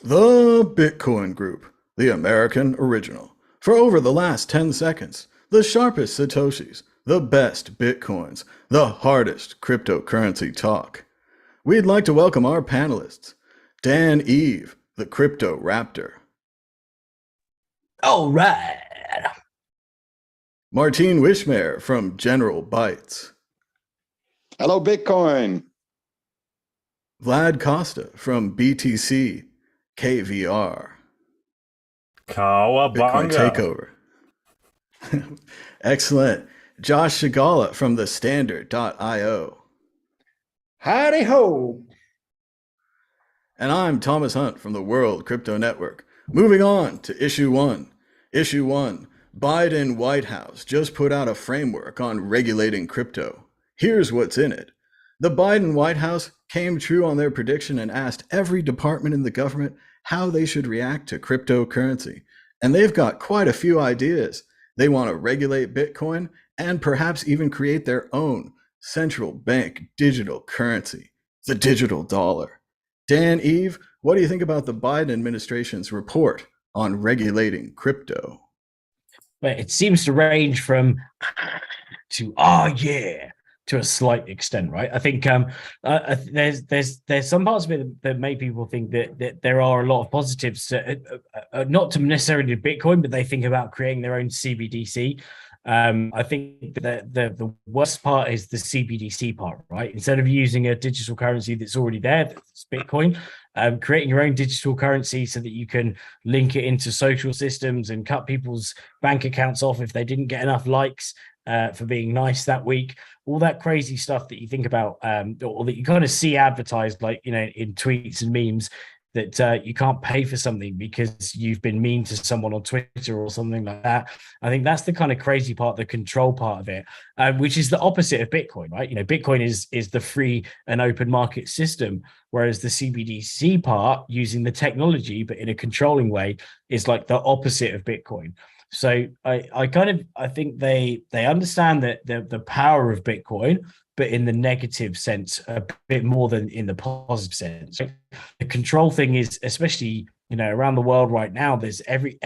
The Bitcoin Group, the American original. For over the last 10 seconds, the sharpest Satoshis, the best Bitcoins, the hardest cryptocurrency talk. We'd like to welcome our panelists Dan Eve, the Crypto Raptor. All right. Martine Wishmare from General Bytes. Hello, Bitcoin. Vlad Costea from BTC KVR. Bitcoin Cowabunga. Takeover. Excellent. Josh Shigala from the Standard.io. Howdy ho. And I'm Thomas Hunt from the World Crypto Network. Moving on to Issue 1. Issue 1. Biden White House just put out a framework on regulating crypto. Here's what's in it. The Biden White House came true on their prediction and asked every department in the government how they should react to cryptocurrency. And they've got quite a few ideas. They want to regulate Bitcoin and perhaps even create their own central bank digital currency, the digital dollar. Dan Eve, what do you think about the Biden administration's report on regulating crypto? But it seems to range from to oh yeah to a slight extent, right? I think there's some parts of it that make people think that there are a lot of positives, not to necessarily Bitcoin, but they think about creating their own CBDC. I think that the worst part is the CBDC part, right? Instead of using a digital currency that's already there, that's Bitcoin, creating your own digital currency so that you can link it into social systems and cut people's bank accounts off if they didn't get enough likes for being nice that week. All that crazy stuff that you think about, or that you kind of see advertised, like, you know, in tweets and memes, that you can't pay for something because you've been mean to someone on Twitter or something like that. I think that's the kind of crazy part, the control part of it, which is the opposite of Bitcoin, right? You know, Bitcoin is the free and open market system, whereas the CBDC part, using the technology but in a controlling way, is like the opposite of Bitcoin. So I think they understand that the power of Bitcoin, but in the negative sense a bit more than in the positive sense. The control thing is, especially, you know, around the world right now, there's every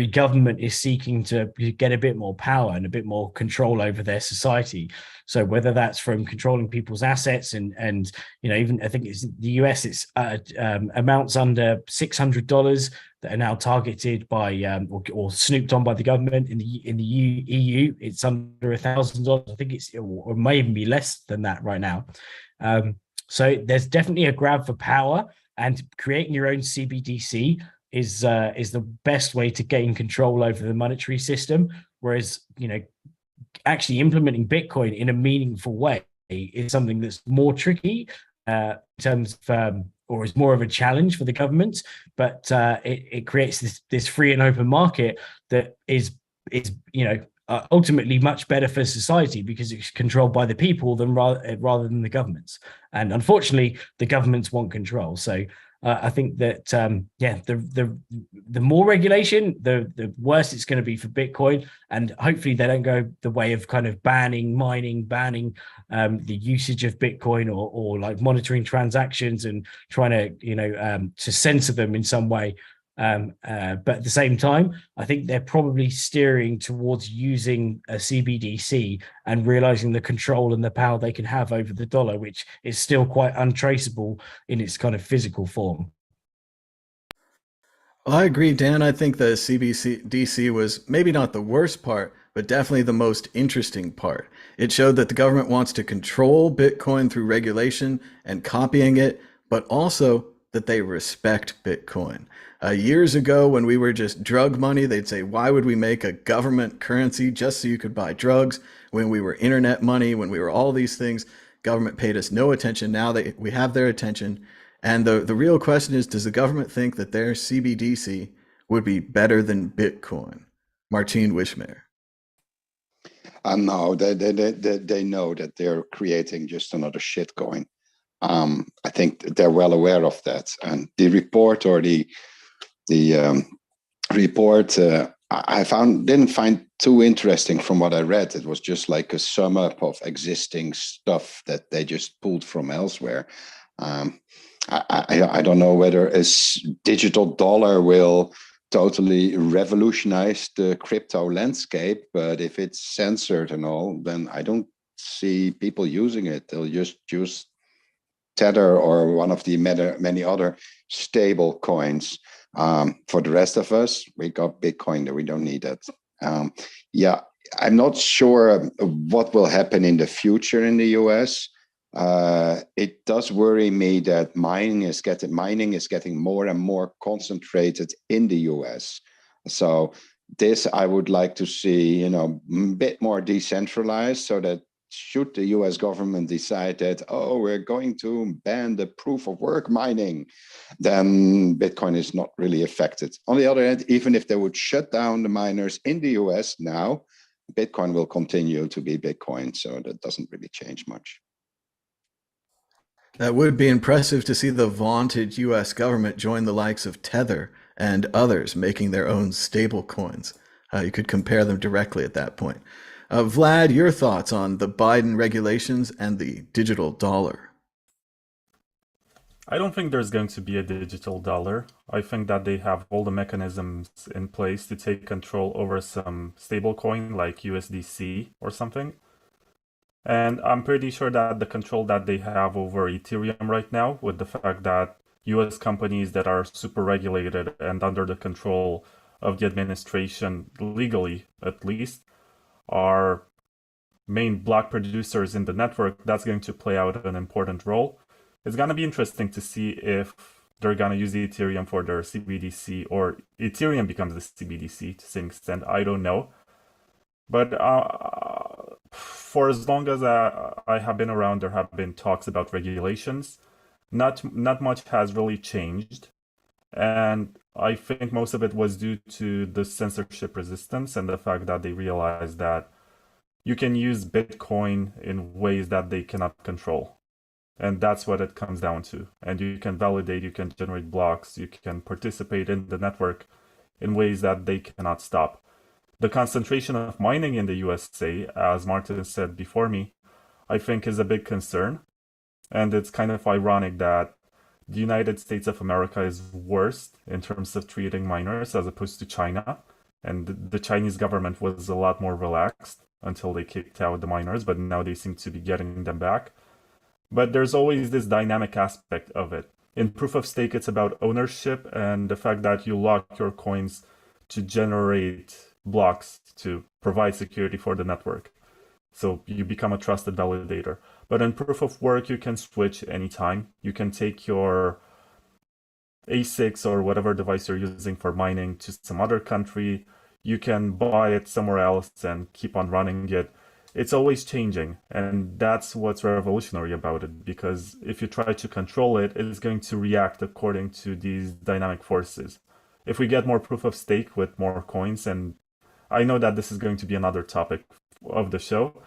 government is seeking to get a bit more power and a bit more control over their society. So whether that's from controlling people's assets and you know, even I think it's the US, it's amounts under $600 that are now targeted by or snooped on by the government. In the EU, it's under $1,000. I think it's, or may even be less than that right now. So there's definitely a grab for power, and creating your own CBDC is the best way to gain control over the monetary system. Whereas, you know, actually implementing Bitcoin in a meaningful way is something that's more tricky in terms of, or is more of a challenge for the government. But it creates this free and open market that is you know, ultimately much better for society because it's controlled by the people than rather than the governments. And unfortunately, the governments want control. So I think that the more regulation, the worse it's going to be for Bitcoin, and hopefully they don't go the way of kind of banning mining, banning the usage of Bitcoin, or like monitoring transactions and trying to, you know, to censor them in some way. But at the same time, I think they're probably steering towards using a CBDC and realizing the control and the power they can have over the dollar, which is still quite untraceable in its kind of physical form. Well, I agree, Dan. I think the CBDC was maybe not the worst part, but definitely the most interesting part. It showed that the government wants to control Bitcoin through regulation and copying it, but also that they respect Bitcoin. Years ago, when we were just drug money, they'd say, why would we make a government currency just so you could buy drugs? When we were internet money, when we were all these things, government paid us no attention. Now we have their attention. And the real question is, does the government think that their CBDC would be better than Bitcoin? Martine Wishmare. No, they know that they're creating just another shit coin. I think they're well aware of that. And the report, or the report, I didn't find too interesting from what I read. It was just like a sum up of existing stuff that they just pulled from elsewhere. I don't know whether a digital dollar will totally revolutionize the crypto landscape, but if it's censored and all, then I don't see people using it. They'll just use Tether or one of the many other stable coins. For the rest of us, we got Bitcoin that we don't need it. Yeah, I'm not sure what will happen in the future in the US. It does worry me that mining is getting more and more concentrated in the US. So this I would like to see, a bit more decentralized, so that should the US government decide that, we're going to ban the proof of work mining, then Bitcoin is not really affected. On the other hand, even if they would shut down the miners in the US now, Bitcoin will continue to be Bitcoin. So that doesn't really change much. That would be impressive to see the vaunted US government join the likes of Tether and others making their own stable coins. You could compare them directly at that point. Vlad, your thoughts on the Biden regulations and the digital dollar? I don't think there's going to be a digital dollar. I think that they have all the mechanisms in place to take control over some stablecoin like USDC or something. And I'm pretty sure that the control that they have over Ethereum right now, with the fact that US companies that are super regulated and under the control of the administration, legally at least, are main block producers in the network, that's going to play out an important role. It's going to be interesting to see if they're going to use Ethereum for their CBDC, or Ethereum becomes the CBDC to some extent. I don't know. But for as long as I have been around, there have been talks about regulations. Not much has really changed. And I think most of it was due to the censorship resistance and the fact that they realized that you can use Bitcoin in ways that they cannot control. And that's what it comes down to. And you can validate, you can generate blocks, you can participate in the network in ways that they cannot stop. The concentration of mining in the USA, as Martin said before me, I think is a big concern. And it's kind of ironic that the United States of America is worst in terms of treating miners as opposed to China. And the Chinese government was a lot more relaxed until they kicked out the miners, but now they seem to be getting them back. But there's always this dynamic aspect of it. In proof of stake, it's about ownership and the fact that you lock your coins to generate blocks to provide security for the network. So you become a trusted validator. But in proof of work, you can switch anytime. You can take your ASICs or whatever device you're using for mining to some other country. You can buy it somewhere else and keep on running it. It's always changing, and that's what's revolutionary about it, because if you try to control it, it is going to react according to these dynamic forces. If we get more proof of stake with more coins, and I know that this is going to be another topic of the show,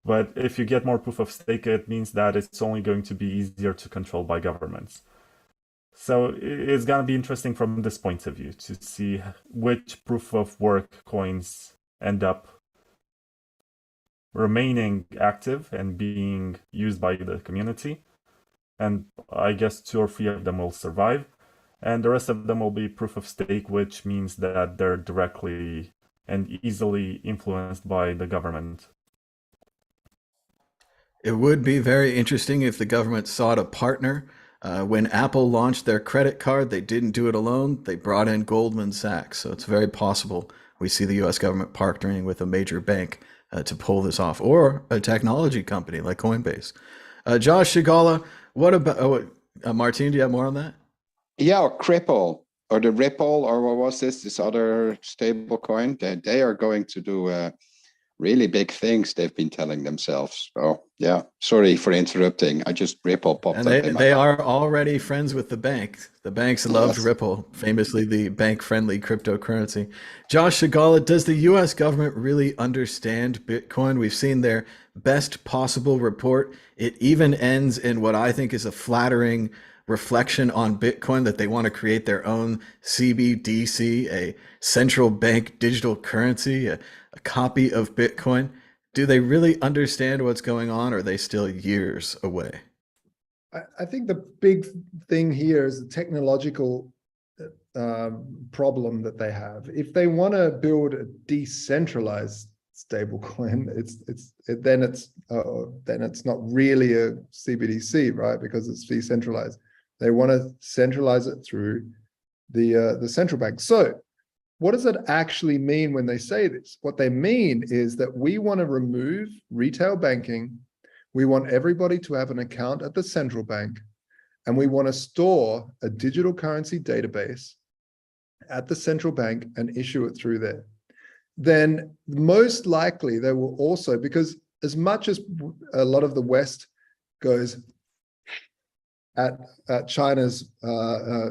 but if you get more proof of stake, it means that it's only going to be easier to control by governments. So it's going to be interesting from this point of view to see which proof of work coins end up remaining active and being used by the community. And I guess 2 or 3 of them will survive. And the rest of them will be proof of stake, which means that they're directly and easily influenced by the government. It would be very interesting if the government sought a partner. When Apple launched their credit card, they didn't do it alone. They brought in Goldman Sachs. So it's very possible we see the US government partnering with a major bank to pull this off, or a technology company like Coinbase. Josh Shigala, what about Martin? Do you have more on that? Yeah, or Cripple, or the Ripple, or what was this other stable coin? They are going to do really big things, they've been telling themselves. Oh, yeah, sorry for interrupting. I just Ripple popped And up in my they mind. are already friends with the bank. The banks loved Yes. Ripple, famously the bank-friendly cryptocurrency. Josh Shigala, does the US government really understand Bitcoin? We've seen their best possible report. It even ends in what I think is a flattering reflection on Bitcoin, that they want to create their own CBDC, a central bank digital currency, a copy of Bitcoin. Do they really understand what's going on, or are they still years away? I think the big thing here is the technological problem that they have. If they want to build a decentralized stablecoin, then it's not really a CBDC, right? Because it's decentralized. They want to centralize it through the central bank. So what does it actually mean when they say this? What they mean is that we want to remove retail banking. We want everybody to have an account at the central bank, and we want to store a digital currency database at the central bank and issue it through there. Then most likely they will also, because as much as a lot of the West goes at China's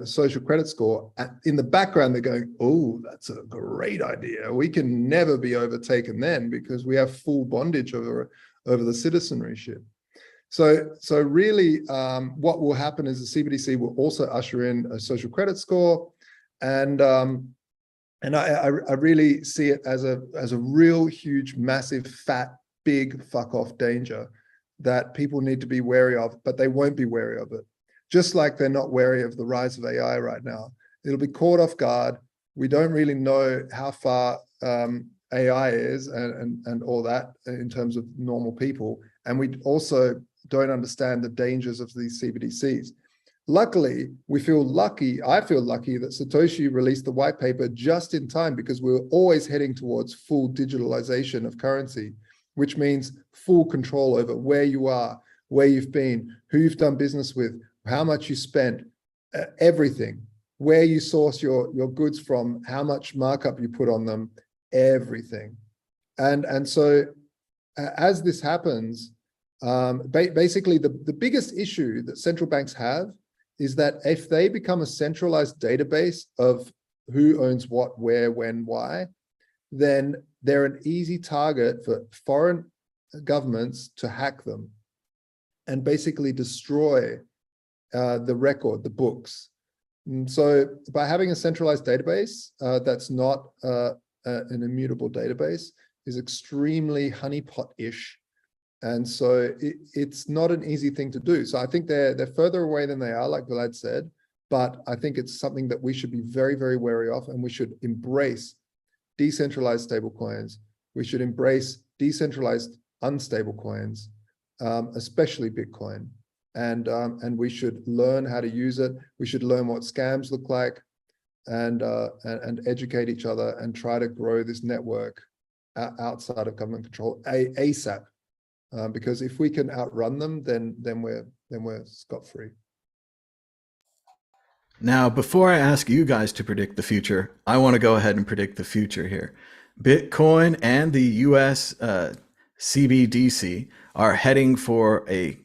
social credit score, in the background they're going, oh, that's a great idea. We can never be overtaken then because we have full bondage over the citizenry ship. So really what will happen is the CBDC will also usher in a social credit score, and I really see it as a real huge, massive, fat, big fuck off danger that people need to be wary of, but they won't be wary of it. Just like they're not wary of the rise of AI right now. It'll be caught off guard. We don't really know how far AI is and all that in terms of normal people. And we also don't understand the dangers of these CBDCs. Luckily, I feel lucky that Satoshi released the white paper just in time, because we were always heading towards full digitalization of currency, which means full control over where you are, where you've been, who you've done business with, how much you spent, everything, where you source your goods from, how much markup you put on them, everything. And so as this happens, basically the biggest issue that central banks have is that if they become a centralized database of who owns what, where, when, why, then they're an easy target for foreign governments to hack them and basically destroy the record, the books. And so by having a centralized database that's not an immutable database is extremely honeypot-ish. And so it's not an easy thing to do. So I think they're further away than they are, like Vlad said, but I think it's something that we should be very, very wary of, and we should embrace decentralized stablecoins. We should embrace decentralized unstable coins, especially Bitcoin. And we should learn how to use it. We should learn what scams look like, and educate each other and try to grow this network outside of government control ASAP. Because if we can outrun them, then we're scot-free. Now, before I ask you guys to predict the future, I want to go ahead and predict the future here. Bitcoin and the US CBDC are heading for a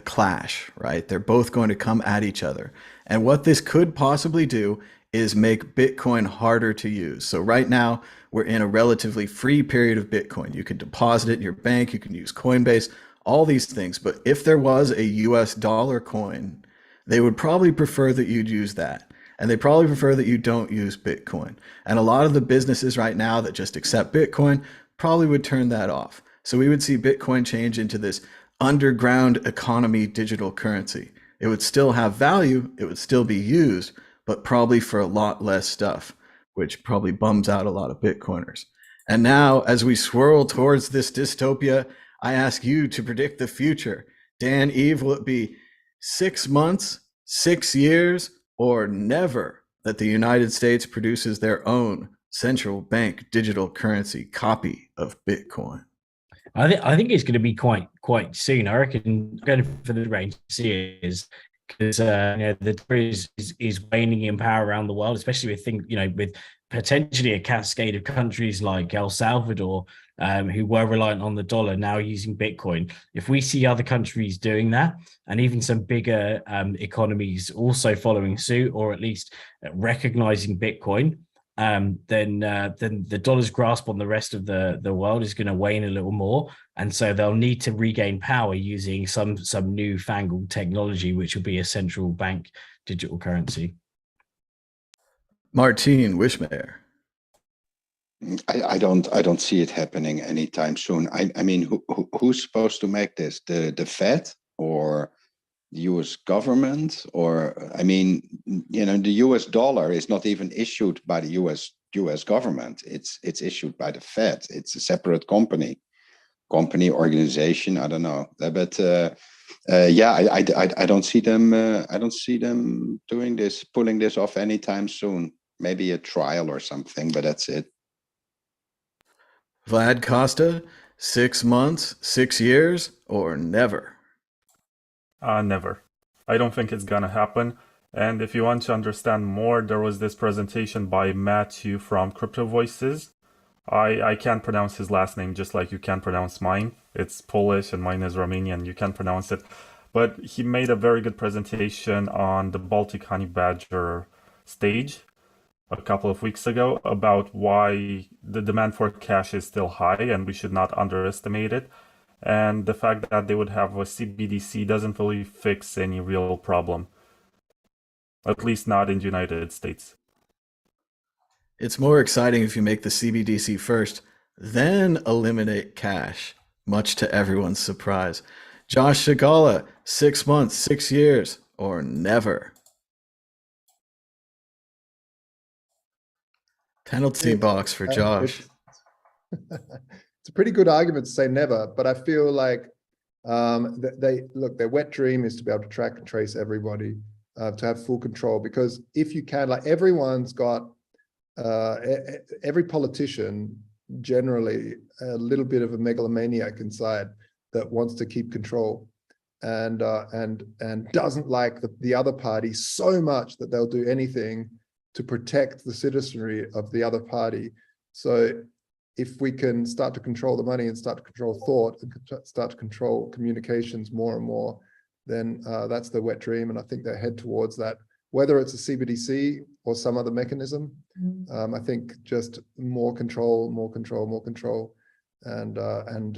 clash, right? They're both going to come at each other. And what this could possibly do is make Bitcoin harder to use. So right now, we're in a relatively free period of Bitcoin. You can deposit it in your bank, you can use Coinbase, all these things. But if there was a US dollar coin, they would probably prefer that you'd use that. And they probably prefer that you don't use Bitcoin. And a lot of the businesses right now that just accept Bitcoin probably would turn that off. So we would see Bitcoin change into this underground economy digital currency. It would still have value, it would still be used, but probably for a lot less stuff, which probably bums out a lot of Bitcoiners. And now, as we swirl towards this dystopia, I ask you to predict the future. Dan, Eve, will it be 6 months, 6 years, or never that the United States produces their own central bank digital currency copy of Bitcoin? I think it's going to be quite soon. I reckon going for the range of years, because the dollar is waning in power around the world, especially with potentially a cascade of countries like El Salvador, who were reliant on the dollar, now using Bitcoin. If we see other countries doing that, and even some bigger economies also following suit, or at least recognizing Bitcoin, then the dollar's grasp on the rest of the world is going to wane a little more, and so they'll need to regain power using some newfangled technology, which will be a central bank digital currency. Martin Wishmayer. I don't see it happening anytime soon. I mean, who's supposed to make this? The Fed or the US government, or I mean, the US dollar is not even issued by the US government. It's issued by the Fed. It's a separate company organization. I don't know, but yeah, I don't see them. I don't see them pulling this off anytime soon. Maybe a trial or something, but that's it. Vlad Costea, 6 months, 6 years, or never? Never. I don't think it's gonna happen. And if you want to understand more, there was this presentation by Matthew from Crypto Voices. I can't pronounce his last name just like you can't pronounce mine. It's Polish and mine is Romanian. You can't pronounce it. But he made a very good presentation on the Baltic honey badger stage a couple of weeks ago about why the demand for cash is still high and we should not underestimate it. And the fact that they would have a CBDC doesn't really fix any real problem, at least not in the United States. It's more exciting if you make the CBDC first, then eliminate cash, much to everyone's surprise. Josh Shigala, 6 months, 6 years, or never? Penalty box for Josh. It's a pretty good argument to say never, but I feel like their wet dream is to be able to track and trace everybody, to have full control, because if you can, like everyone's got, every politician generally a little bit of a megalomaniac inside that wants to keep control and doesn't like the other party so much that they'll do anything to protect the citizenry of the other party. So if we can start to control the money and start to control thought and start to control communications more and more, then that's the wet dream. And I think they head towards that, whether it's a CBDC or some other mechanism. I think just more control, and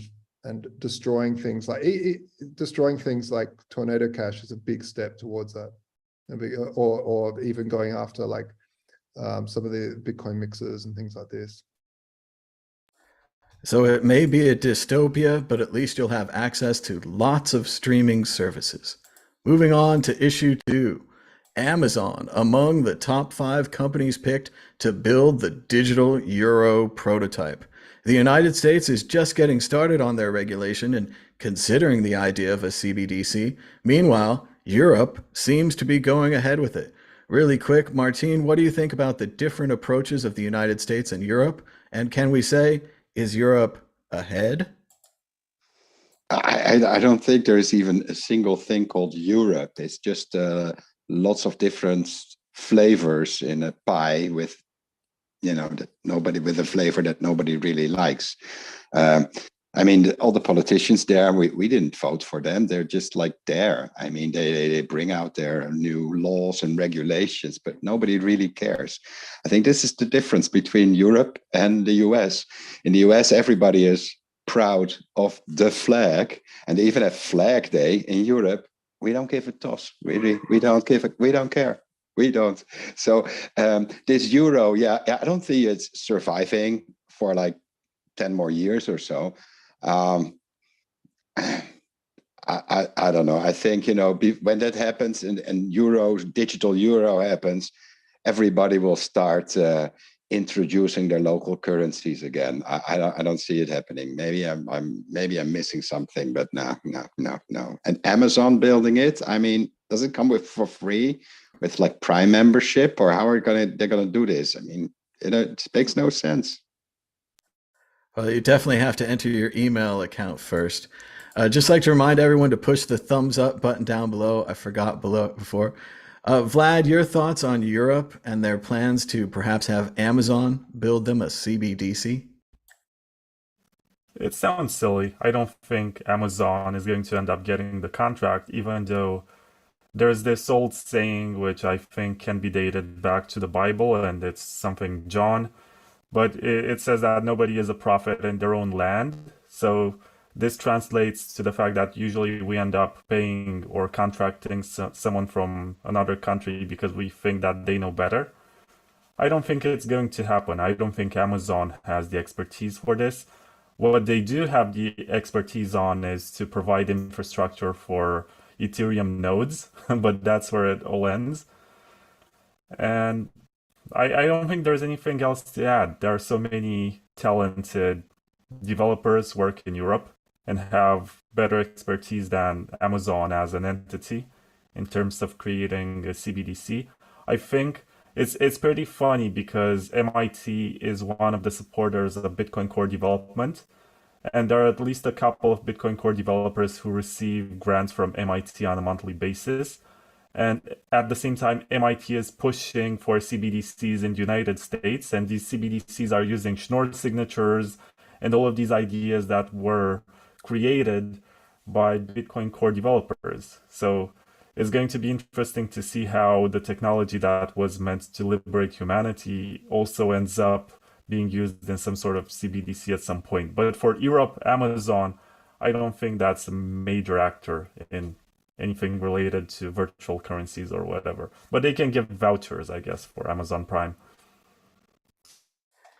destroying things like Tornado Cash is a big step towards that, or even going after like some of the Bitcoin mixers and things like this. So it may be a dystopia, but at least you'll have access to lots of streaming services. Moving on to issue 2. Amazon, among the top 5 companies picked to build the digital euro prototype. The United States is just getting started on their regulation and considering the idea of a CBDC. Meanwhile, Europe seems to be going ahead with it. Really quick, Martine, what do you think about the different approaches of the United States and Europe? And can we say, is Europe ahead? I don't think there is even a single thing called Europe. It's just lots of different flavors in a pie with, with a flavor that nobody really likes. I mean, all the politicians there, we didn't vote for them. They're just like there. I mean, they bring out their new laws and regulations, but nobody really cares. I think this is the difference between Europe and the US. In the US, everybody is proud of the flag, and they even have Flag Day. In Europe, we don't give a toss. We don't care. We don't. So this euro, I don't think it's surviving for like 10 more years or so. I don't know. I think, when that happens and digital euro happens, everybody will start introducing their local currencies again. I don't see it happening. Maybe I'm missing something, but no. And Amazon building it, I mean, does it come for free with like Prime membership, or how are they're gonna do this? I mean, it makes no sense. Well, you definitely have to enter your email account first. Just like to remind everyone to push the thumbs up button down below. I forgot before. Vlad, your thoughts on Europe and their plans to perhaps have Amazon build them a CBDC? It sounds silly. I don't think Amazon is going to end up getting the contract, even though there's this old saying, which I think can be dated back to the Bible, and it's something John, but it says that nobody is a prophet in their own land. So this translates to the fact that usually we end up paying or contracting someone from another country because we think that they know better. I don't think it's going to happen. I don't think Amazon has the expertise for this. What they do have the expertise on is to provide infrastructure for, Ethereum nodes, but that's where it all ends. And I don't think there's anything else to add. There are so many talented developers work in Europe and have better expertise than Amazon as an entity in terms of creating a CBDC. I think it's pretty funny because MIT is one of the supporters of Bitcoin Core development, and there are at least a couple of Bitcoin Core developers who receive grants from MIT on a monthly basis. And at the same time, MIT is pushing for CBDCs in the United States, and these CBDCs are using Schnorr signatures and all of these ideas that were created by Bitcoin Core developers. So it's going to be interesting to see how the technology that was meant to liberate humanity also ends up being used in some sort of CBDC at some point. But for Europe, Amazon, I don't think that's a major actor in anything related to virtual currencies or whatever. But they can give vouchers, I guess, for Amazon Prime.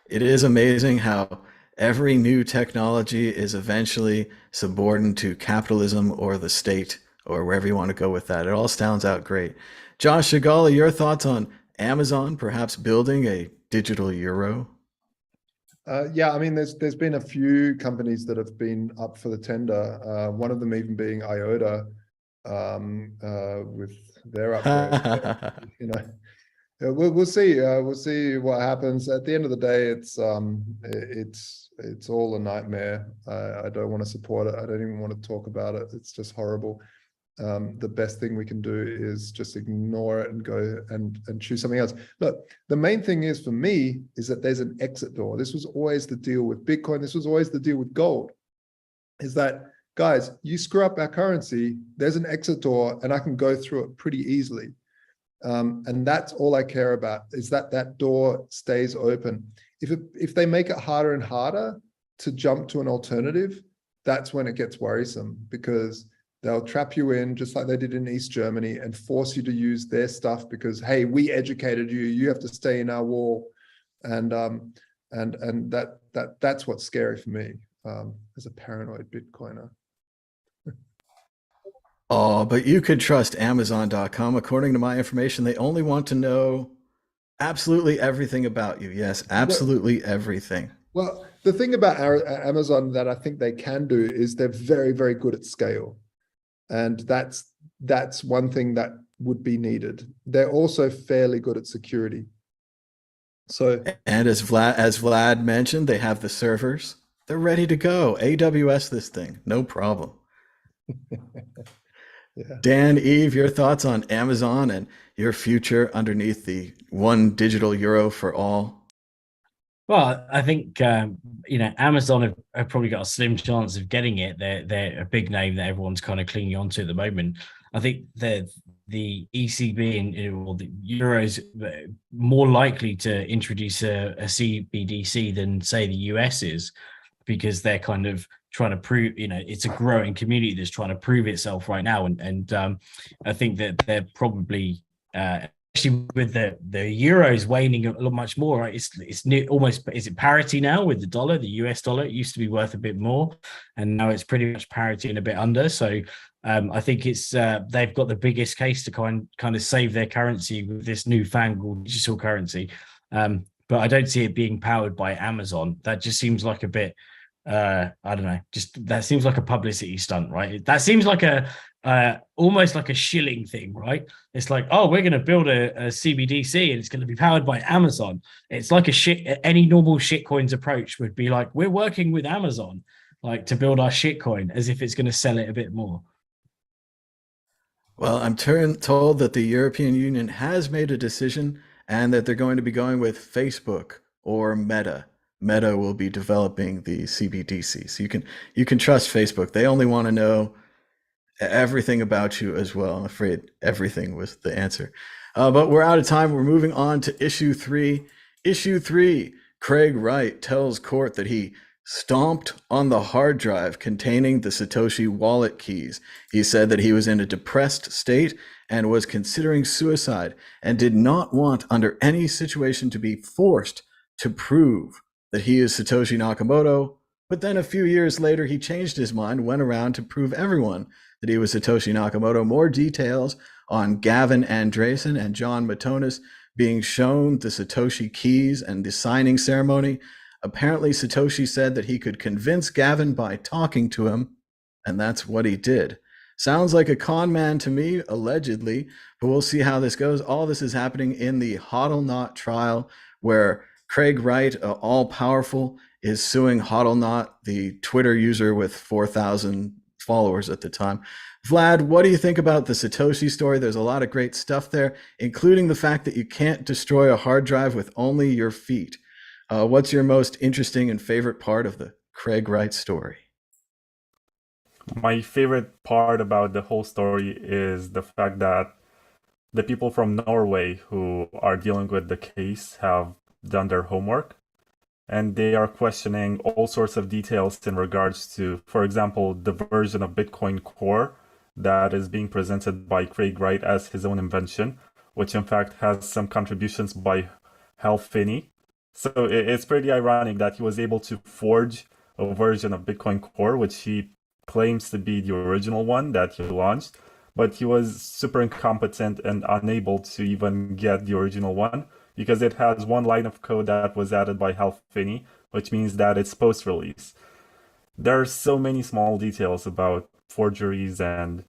It is amazing how every new technology is eventually subordinate to capitalism or the state or wherever you want to go with that. It all sounds out great. Josh Shigala, your thoughts on Amazon perhaps building a digital euro? Yeah, I mean, there's been a few companies that have been up for the tender. One of them even being IOTA, with their upgrade. You know, we'll see. We'll see what happens. At the end of the day, it's all a nightmare. I don't want to support it. I don't even want to talk about it. It's just horrible. The best thing we can do is just ignore it and go and choose something else. Look, the main thing is for me is that there's an exit door. This was always the deal with Bitcoin. This was always the deal with gold, is that, guys, you screw up our currency, there's an exit door and I can go through it pretty easily. And that's all I care about, is that that door stays open. If they make it harder and harder to jump to an alternative, that's when it gets worrisome, because they'll trap you in just like they did in East Germany and force you to use their stuff because, hey, we educated you, you have to stay in our wall. And that's what's scary for me as a paranoid Bitcoiner. Oh, but you could trust Amazon.com. According to my information, they only want to know absolutely everything about you. Yes, absolutely everything. Well, the thing about Amazon that I think they can do is they're very, very good at scale. And that's one thing that would be needed. They're also fairly good at security. So, and as Vlad mentioned, they have the servers. They're ready to go. AWS this thing, no problem. yeah. Dan, Eve, your thoughts on Amazon and your future underneath the one digital euro for all? Well, I think Amazon have probably got a slim chance of getting it. They're a big name that everyone's kind of clinging onto at the moment. I think the ECB or the Euro's more likely to introduce a CBDC than, say, the US is, because they're kind of trying to prove, it's a growing community that's trying to prove itself right now. And I think that they're probably, especially with the euros waning a lot much more, right? It's near, almost, is it parity now with the dollar? The US dollar, it used to be worth a bit more, and now it's pretty much parity and a bit under. So I think it's they've got the biggest case to kind of save their currency with this newfangled digital currency. But I don't see it being powered by Amazon. That just seems like a bit, I don't know, just that seems like a publicity stunt, right? That seems like almost like a shilling thing, right? It's like, oh, we're going to build a CBDC and it's going to be powered by Amazon. It's like any normal shitcoins approach would be like, we're working with Amazon, like, to build our shitcoin, as if it's going to sell it a bit more. Well, I'm told that the European Union has made a decision and that they're going to be going with Facebook or Meta. Meta will be developing the CBDC. So you can trust Facebook. They only want to know everything about you as well. I'm afraid everything was the answer. But we're out of time. We're moving on to issue 3. Issue 3, Craig Wright tells court that he stomped on the hard drive containing the Satoshi wallet keys. He said that he was in a depressed state and was considering suicide and did not want under any situation to be forced to prove that he is Satoshi Nakamoto But then a few years later, he changed his mind, went around to prove everyone that he was Satoshi Nakamoto. More details on Gavin Andresen and John Matonis being shown the Satoshi keys and the signing ceremony. Apparently, Satoshi said that he could convince Gavin by talking to him, and that's what he did. Sounds like a con man to me, allegedly, but we'll see how this goes. All this is happening in the Hodl trial, where Craig Wright, all-powerful, is suing Hodl, the Twitter user with 4,000 followers at the time. Vlad, what do you think about the Satoshi story? There's a lot of great stuff there, including the fact that you can't destroy a hard drive with only your feet. What's your most interesting and favorite part of the Craig Wright story? My favorite part about the whole story is the fact that the people from Norway who are dealing with the case have done their homework, and they are questioning all sorts of details in regards to, for example, the version of Bitcoin Core that is being presented by Craig Wright as his own invention, which in fact has some contributions by Hal Finney. So it's pretty ironic that he was able to forge a version of Bitcoin Core, which he claims to be the original one that he launched, but he was super incompetent and unable to even get the original one because it has one line of code that was added by Hal Finney, which means that it's post-release. There are so many small details about forgeries and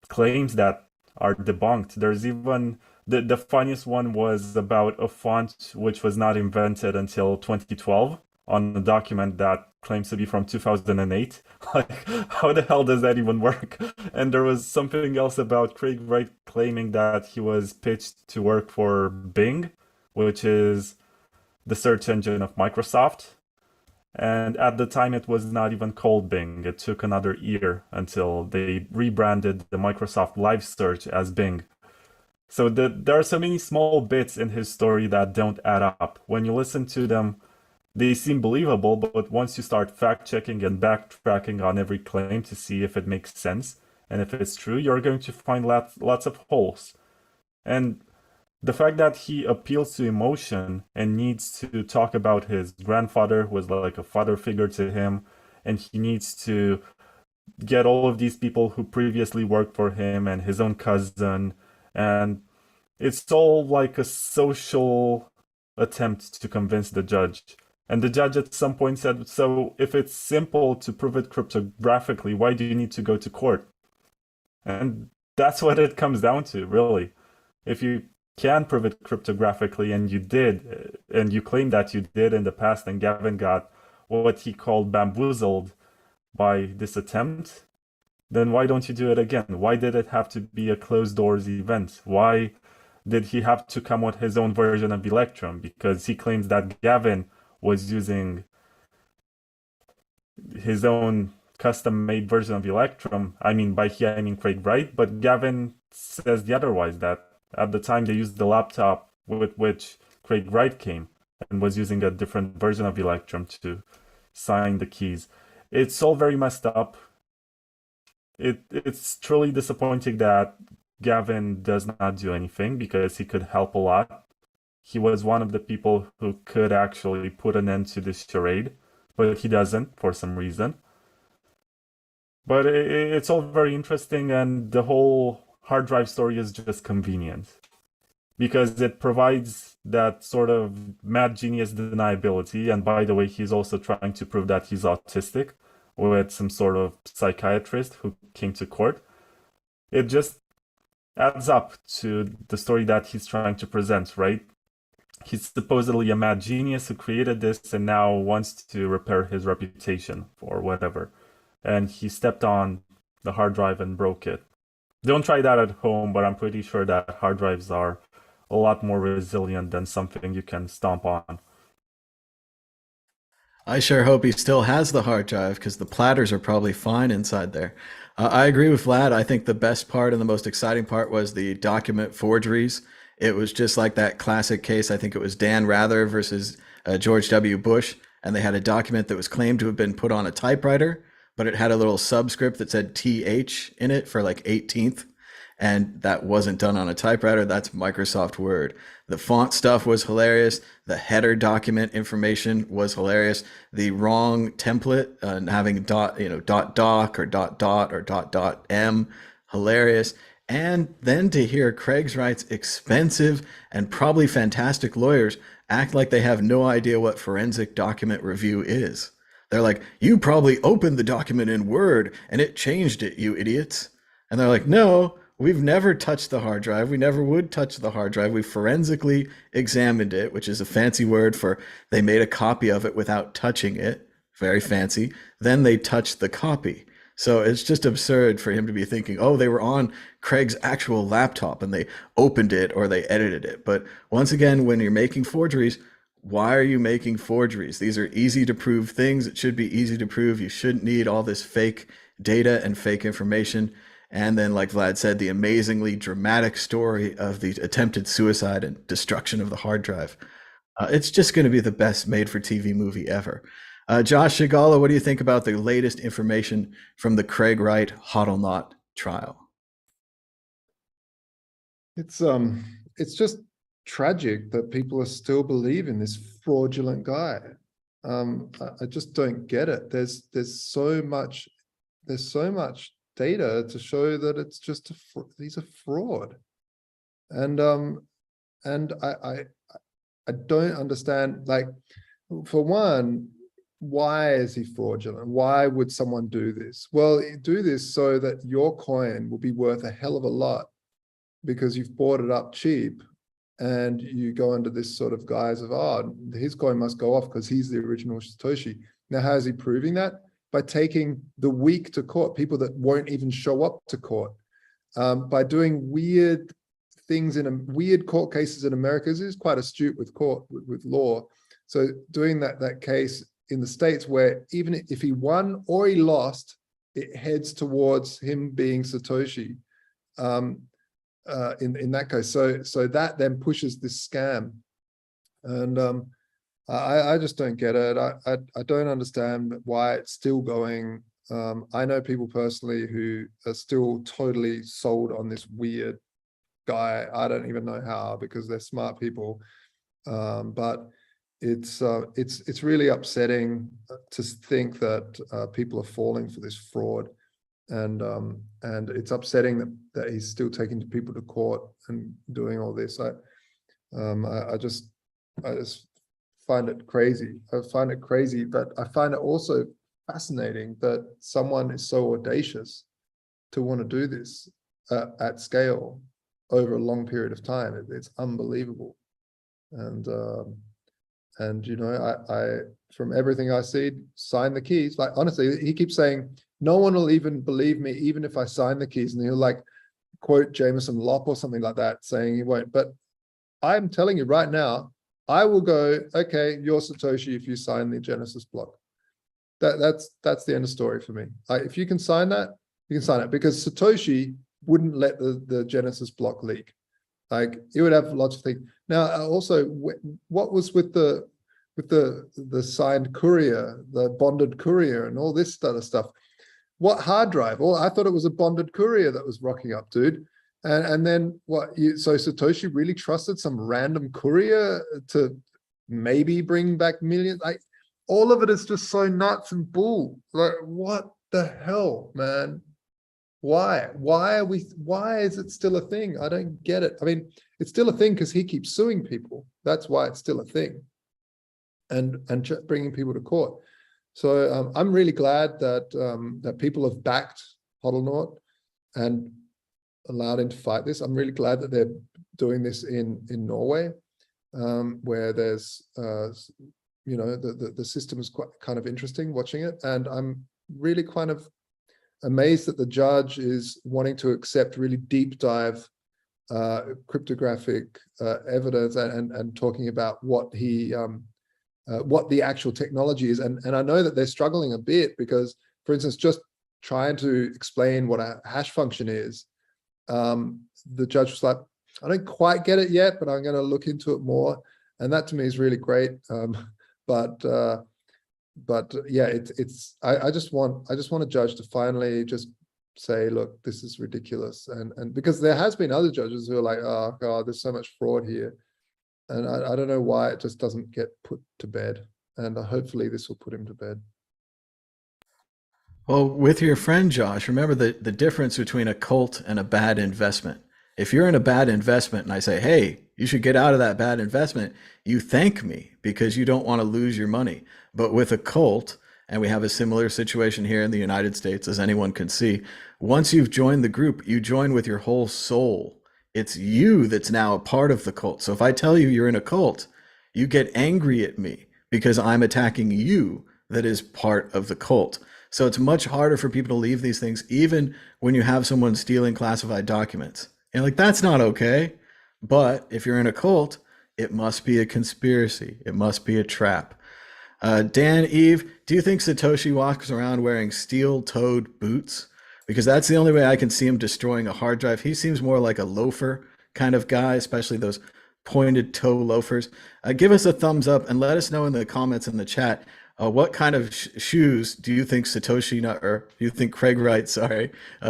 claims that are debunked. There's even the funniest one was about a font which was not invented until 2012 on a document that claims to be from 2008. Like, how the hell does that even work? And there was something else about Craig Wright claiming that he was pitched to work for Bing, which is the search engine of Microsoft. And at the time, it was not even called Bing. It took another year until they rebranded the Microsoft Live Search as Bing. So there are so many small bits in his story that don't add up. When you listen to them, they seem believable, but once you start fact-checking and backtracking on every claim to see if it makes sense, and if it's true, you're going to find lots of holes. And the fact that he appeals to emotion and needs to talk about his grandfather, who was like a father figure to him, and he needs to get all of these people who previously worked for him and his own cousin, and it's all like a social attempt to convince the judge. And the judge at some point said, so if it's simple to prove it cryptographically, why do you need to go to court? And that's what it comes down to, really. If you can prove it cryptographically, and you did, and you claim that you did in the past, and Gavin got what he called bamboozled by this attempt, then why don't you do it again? Why did it have to be a closed doors event? Why did he have to come with his own version of Electrum? Because he claims that Gavin was using his own custom-made version of Electrum. I mean, by he, I mean Craig Wright, but Gavin says the otherwise, that at the time they used the laptop with which Craig Wright came and was using a different version of Electrum to sign the keys. It's all very messed up. It's truly disappointing that Gavin does not do anything, because he could help a lot. He was one of the people who could actually put an end to this charade, but he doesn't for some reason. But it's all very interesting, and the whole hard drive story is just convenient, because it provides that sort of mad genius deniability. And by the way, he's also trying to prove that he's autistic with some sort of psychiatrist who came to court. It just adds up to the story that he's trying to present, right? He's supposedly a mad genius who created this and now wants to repair his reputation or whatever. And he stepped on the hard drive and broke it. Don't try that at home, but I'm pretty sure that hard drives are a lot more resilient than something you can stomp on. I sure hope he still has the hard drive, because the platters are probably fine inside there. I agree with Vlad. I think the best part and the most exciting part was the document forgeries. It was just like that classic case. I think it was Dan Rather versus George W. Bush. And they had a document that was claimed to have been put on a typewriter, but it had a little subscript that said TH in it for like 18th. And that wasn't done on a typewriter. That's Microsoft Word. The font stuff was hilarious. The header document information was hilarious. The wrong template and having dot doc or dot m, hilarious. And then to hear Craig's Wright's expensive and probably fantastic lawyers act like they have no idea what forensic document review is. They're like, you probably opened the document in Word and it changed it, you idiots. And they're like, no, we've never touched the hard drive. We never would touch the hard drive. We forensically examined it, which is a fancy word for they made a copy of it without touching it. Very fancy. Then they touched the copy. So it's just absurd for him to be thinking, oh, they were on Craig's actual laptop and they opened it or they edited it. But once again, when you're making forgeries, why are you making forgeries? These are easy to prove things. It should be easy to prove. You shouldn't need all this fake data and fake information. And then, like Vlad said, the amazingly dramatic story of the attempted suicide and destruction of the hard drive. It's just going to be the best made-for-TV movie ever. Josh Shigala, what do you think about the latest information from the Craig Wright Hodl-Knot trial? It's just tragic that people are still believing this fraudulent guy. I just don't get it. There's so much data to show that it's just he's a fraud, and I don't understand. Like, for one, why is he fraudulent? Why would someone do this? Well, do this so that your coin will be worth a hell of a lot because you've bought it up cheap, and you go under this sort of guise of, oh, his coin must go off because he's the original Satoshi. Now, how is he proving that? By taking the weak to court, people that won't even show up to court, by doing weird things in weird court cases in America. He's quite astute with law. So doing that case in the States where even if he won or he lost, it heads towards him being Satoshi in that case. So that then pushes this scam. And I just don't get it. I don't understand why it's still going. I know people personally who are still totally sold on this weird guy. I don't even know how, because they're smart people. But it's really upsetting to think that people are falling for this fraud, and it's upsetting that he's still taking people to court and doing all this. I just find it crazy. I find it crazy, but I find it also fascinating that someone is so audacious to want to do this at scale over a long period of time. It's unbelievable. And you know, I from everything I see, sign the keys. Like, honestly, he keeps saying, no one will even believe me, even if I sign the keys. And he'll like quote Jameson Lopp or something like that, saying he won't. But I'm telling you right now, I will go, okay, you're Satoshi if you sign the Genesis block. That's the end of story for me. If you can sign that, you can sign it, because Satoshi wouldn't let the Genesis block leak. Like, he would have lots of things. Now, also, what was with the signed courier, the bonded courier, and all this other stuff? What hard drive? Well, I thought it was a bonded courier that was rocking up, dude. And then what? So Satoshi really trusted some random courier to maybe bring back millions? Like, all of it is just so nuts and bull. Like, what the hell, man? Why is it still a thing? I don't get it. I mean, it's still a thing because he keeps suing people. That's why it's still a thing, and bringing people to court. So I'm really glad that that people have backed Hodl-Knot and allowed him to fight this. I'm really glad that they're doing this in Norway, where there's you know, the system is quite kind of interesting watching it, and I'm really kind of amazed that the judge is wanting to accept really deep dive cryptographic evidence and talking about what the actual technology is. And I know that they're struggling a bit because, for instance, just trying to explain what a hash function is, the judge was like, I don't quite get it yet, but I'm going to look into it more. And that to me is really great. But yeah, I just want a judge to finally just say, look, this is ridiculous. And because there has been other judges who are like, oh God, there's so much fraud here. And I don't know why it just doesn't get put to bed. And hopefully this will put him to bed. Well, with your friend Josh, remember the difference between a cult and a bad investment. If you're in a bad investment and I say, hey, you should get out of that bad investment, you thank me because you don't want to lose your money. But with a cult, and we have a similar situation here in the United States, as anyone can see, once you've joined the group, you join with your whole soul. It's you that's now a part of the cult. So if I tell you you're in a cult, you get angry at me because I'm attacking you that is part of the cult. So it's much harder for people to leave these things, even when you have someone stealing classified documents. And like, that's not okay. But if you're in a cult, it must be a conspiracy. It must be a trap. Dan, Eve, do you think Satoshi walks around wearing steel-toed boots? Because that's the only way I can see him destroying a hard drive. He seems more like a loafer kind of guy, especially those pointed toe loafers. Give us a thumbs up and let us know in the comments in the chat. What kind of shoes do you think Satoshi, or do you think Craig Wright,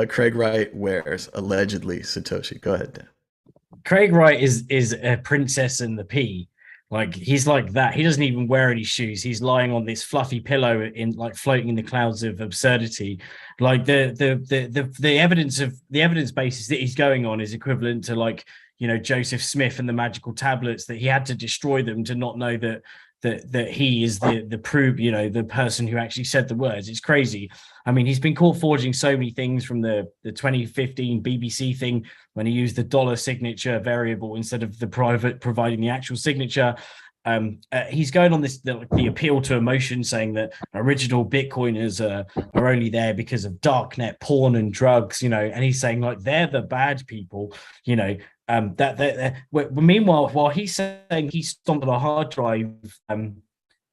Craig Wright wears, allegedly, Satoshi? Go ahead, Dan. Craig Wright is a princess and the pea. Like, he's like that. He doesn't even wear any shoes. He's lying on this fluffy pillow in, like, floating in the clouds of absurdity. Like, the evidence basis that he's going on is equivalent to, like, you know, Joseph Smith and the magical tablets, that he had to destroy them to not know that he is the proof, you know, the person who actually said the words. It's crazy. I mean, he's been caught forging so many things, from the 2015 BBC thing when he used the dollar signature variable instead of the private providing the actual signature. He's going on this the appeal to emotion, saying that original Bitcoiners are only there because of darknet porn and drugs, you know, and he's saying, like, they're the bad people, you know. Meanwhile, while he's saying he stomped on a hard drive,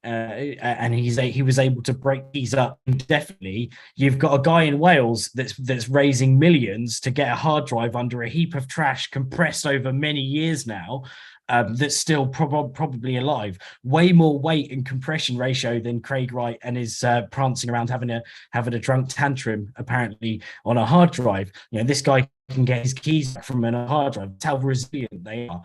and he was able to break these up indefinitely, you've got a guy in Wales that's raising millions to get a hard drive under a heap of trash compressed over many years now. That's still probably alive. Way more weight and compression ratio than Craig Wright, and is prancing around having a drunk tantrum apparently on a hard drive. You know, this guy can get his keys back from a hard drive. That's how resilient they are.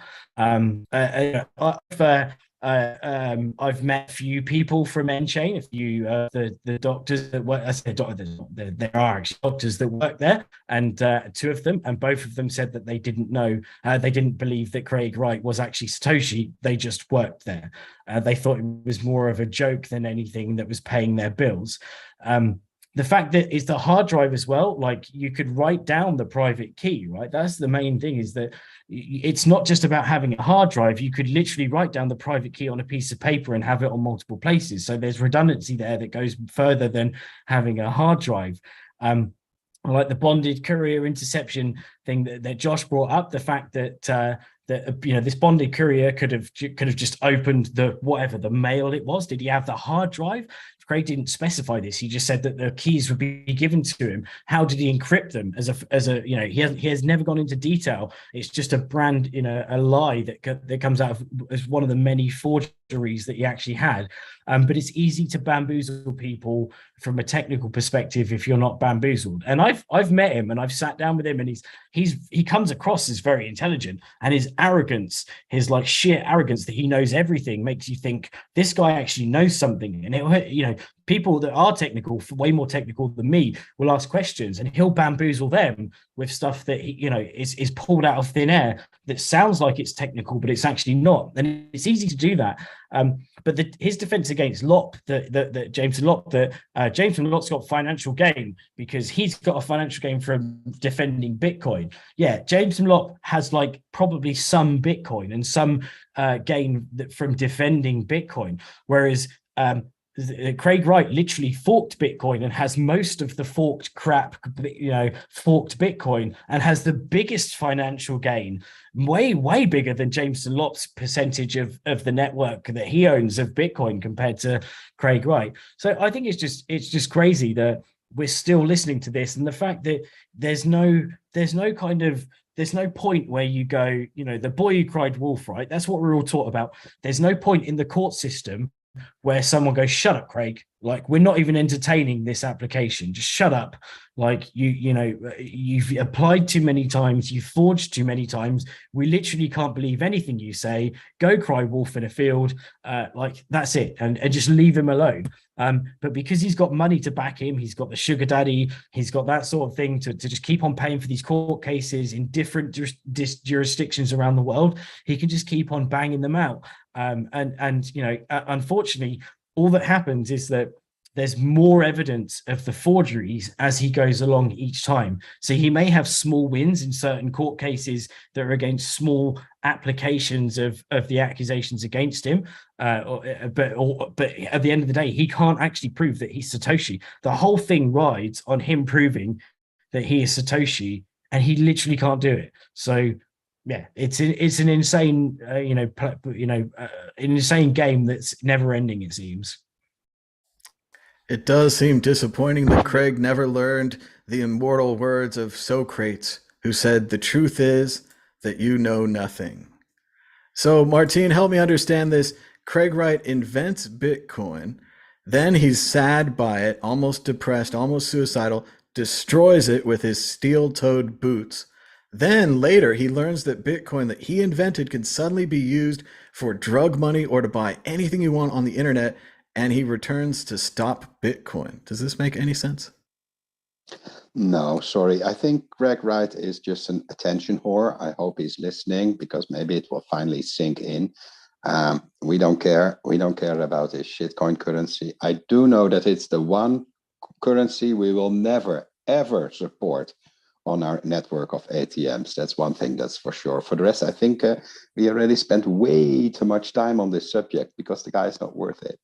I've met a few people from Enchain, a few the doctors that work. I said there are actually doctors that work there, and two of them, and both of them said that they didn't know, they didn't believe that Craig Wright was actually Satoshi. They just worked there. They thought it was more of a joke than anything that was paying their bills. The fact that is the hard drive as well, like, you could write down the private key, right? That's the main thing, is that it's not just about having a hard drive. You could literally write down the private key on a piece of paper and have it on multiple places. So there's redundancy there that goes further than having a hard drive. Like the bonded courier interception thing that Josh brought up, the fact that you know, this bonded courier could have just opened the mail it was. Did he have the hard drive? Craig didn't specify this. He just said that the keys would be given to him. How did he encrypt them? As a you know, he has never gone into detail. It's just a brand, you know, a lie that comes out of as one of the many forgeries that he actually had. But it's easy to bamboozle people from a technical perspective if you're not bamboozled. And I've met him and I've sat down with him, and he comes across as very intelligent, and his arrogance, his like sheer arrogance that he knows everything, makes you think this guy actually knows something. And it, you know, people that are technical, way more technical than me, will ask questions, and he'll bamboozle them with stuff that he, you know, is pulled out of thin air that sounds like it's technical, but it's actually not. And it's easy to do that. But his defense against Lopp, that Jameson Lopp's got financial gain because he's got a financial gain from defending Bitcoin. Yeah, Jameson Lopp has like probably some Bitcoin and some gain from defending Bitcoin, whereas Craig Wright literally forked Bitcoin and has most of the forked crap, you know, forked Bitcoin, and has the biggest financial gain, way bigger than Jameson Lopp's percentage of the network that he owns of Bitcoin compared to Craig Wright. So I think it's just crazy that we're still listening to this, and the fact that there's no point where you go, you know, the boy who cried wolf, right? That's what we're all taught about. There's no point in the court system where someone goes, "Shut up, Craig. Like, we're not even entertaining this application. Just shut up. Like, you've applied too many times, you've forged too many times. We literally can't believe anything you say. Go cry wolf in a field. Like, that's it, and just leave him alone." But because he's got money to back him, he's got the sugar daddy, he's got that sort of thing to just keep on paying for these court cases in different jurisdictions around the world. He can just keep on banging them out. Unfortunately, all that happens is that there's more evidence of the forgeries as he goes along each time. So he may have small wins in certain court cases that are against small applications of the accusations against him. But at the end of the day, he can't actually prove that he's Satoshi. The whole thing rides on him proving that he is Satoshi, and he literally can't do it. So yeah, it's an insane, an insane game that's never ending, it seems. It does seem disappointing that Craig never learned the immortal words of Socrates, who said, "The truth is that you know nothing." So, Martine, help me understand this. Craig Wright invents Bitcoin, then he's sad by it, almost depressed, almost suicidal, destroys it with his steel-toed boots. Then later, he learns that Bitcoin that he invented can suddenly be used for drug money or to buy anything you want on the internet, and he returns to stop Bitcoin. Does this make any sense? No, sorry. I think Greg Wright is just an attention whore. I hope he's listening, because maybe it will finally sink in. We don't care. We don't care about this shitcoin currency. I do know that it's the one currency we will never, ever support on our network of ATMs. That's one thing that's for sure. For the rest, I think we already spent way too much time on this subject, because the guy is not worth it.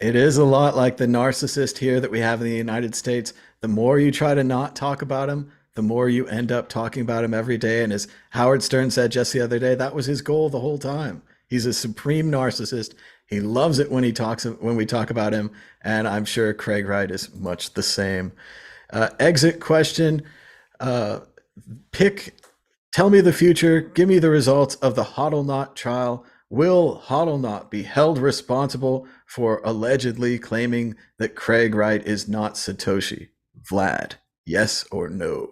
It is a lot like the narcissist here that we have in the United States. The more you try to not talk about him, the more you end up talking about him every day. And as Howard Stern said just the other day, that was his goal the whole time. He's a supreme narcissist. He loves it when we talk about him. And I'm sure Craig Wright is much the same. Exit question. Tell me the future. Give me the results of the HODLNOT trial. Will HODLNOT be held responsible for allegedly claiming that Craig Wright is not Satoshi? Vlad, yes or no?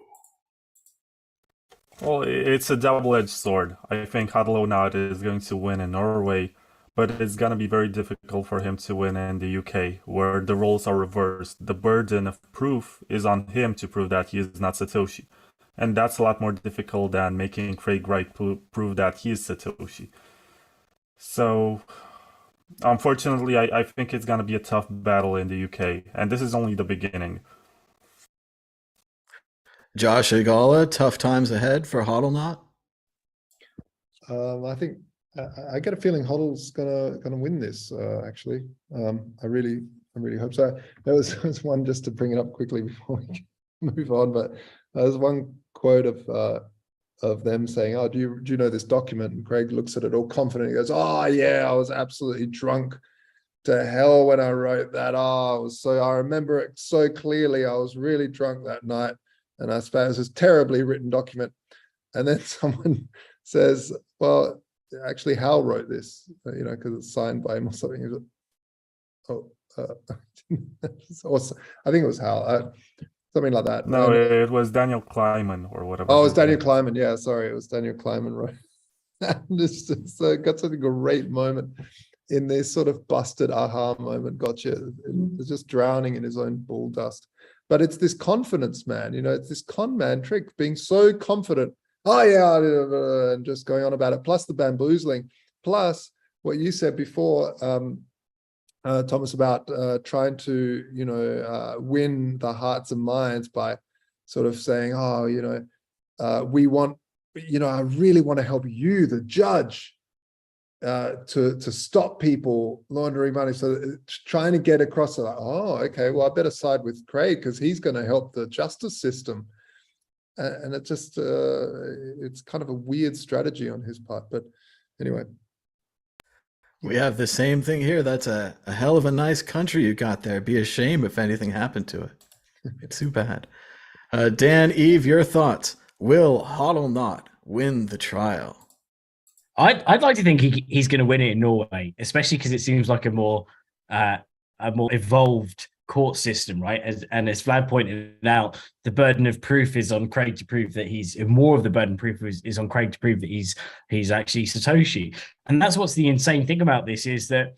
Well, it's a double-edged sword. I think HODLNOT is going to win in Norway, but it's going to be very difficult for him to win in the UK, where the roles are reversed. The burden of proof is on him to prove that he is not Satoshi. And that's a lot more difficult than making Craig Wright prove that he is Satoshi. So, unfortunately, I think it's going to be a tough battle in the UK, and this is only the beginning. Josh Igala, tough times ahead for HODLNOT? I think I get a feeling HODL's gonna win this. Actually, I really hope so. There was one, just to bring it up quickly before we move on, but there's one quote of them saying, "Oh, do you know this document?" And Craig looks at it all confident. He goes, "Oh yeah, I was absolutely drunk to hell when I wrote that. Oh, I remember it so clearly. I was really drunk that night, and I suppose it's a terribly written document." And then someone says, "Well, actually, Hal wrote this, because it's signed by him or something." He goes, I think it was Hal. Something like that. No, it was Daniel Kleiman or whatever. Oh, it was Daniel Kleiman. Yeah, sorry, it was Daniel Kleiman, right? And it's just got such a great moment in this sort of busted aha moment. Gotcha. It's just drowning in his own bull dust. But it's this confidence, man. It's this con man trick, being so confident. Oh yeah, and just going on about it. Plus the bamboozling. Plus what you said before, Thomas, about trying to, win the hearts and minds by sort of saying, "Oh, we want, I really want to help you, the judge, to stop people laundering money." So trying to get across, like, "Oh, okay, well, I better side with Craig because he's going to help the justice system." And it just, it's kind of a weird strategy on his part. But anyway. We have the same thing here. That's a hell of a nice country you got there. Be a shame if anything happened to it. It's too bad. Dan, Eve, your thoughts. Will HODLNOT win the trial? I'd like to think he's going to win it in Norway, especially because it seems like a more evolved court system, right? And as Vlad pointed out, the burden of proof is on Craig to prove that he's more of the burden of proof is on Craig to prove that he's actually Satoshi. And that's what's the insane thing about this is that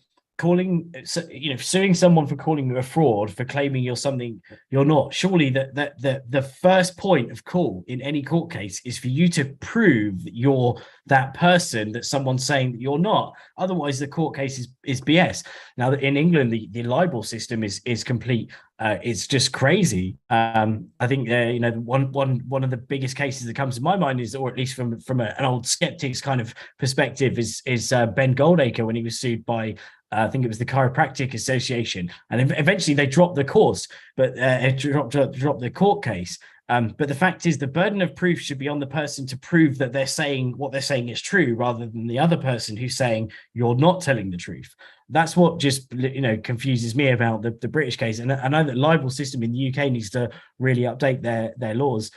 suing someone for calling you a fraud for claiming you're something you're not. Surely the first point of call in any court case is for you to prove that you're that person that someone's saying that you're not. Otherwise, the court case is BS. Now, in England, the libel system is complete. It's just crazy. I think one of the biggest cases that comes to my mind is, or at least from an old skeptics kind of perspective, is Ben Goldacre when he was sued by I think it was the Chiropractic Association, and eventually they dropped the course, but dropped the court case. But the fact is, the burden of proof should be on the person to prove that they're saying what they're saying is true, rather than the other person who's saying you're not telling the truth. That's what just confuses me about the British case. And I know that libel system in the UK needs to really update their laws.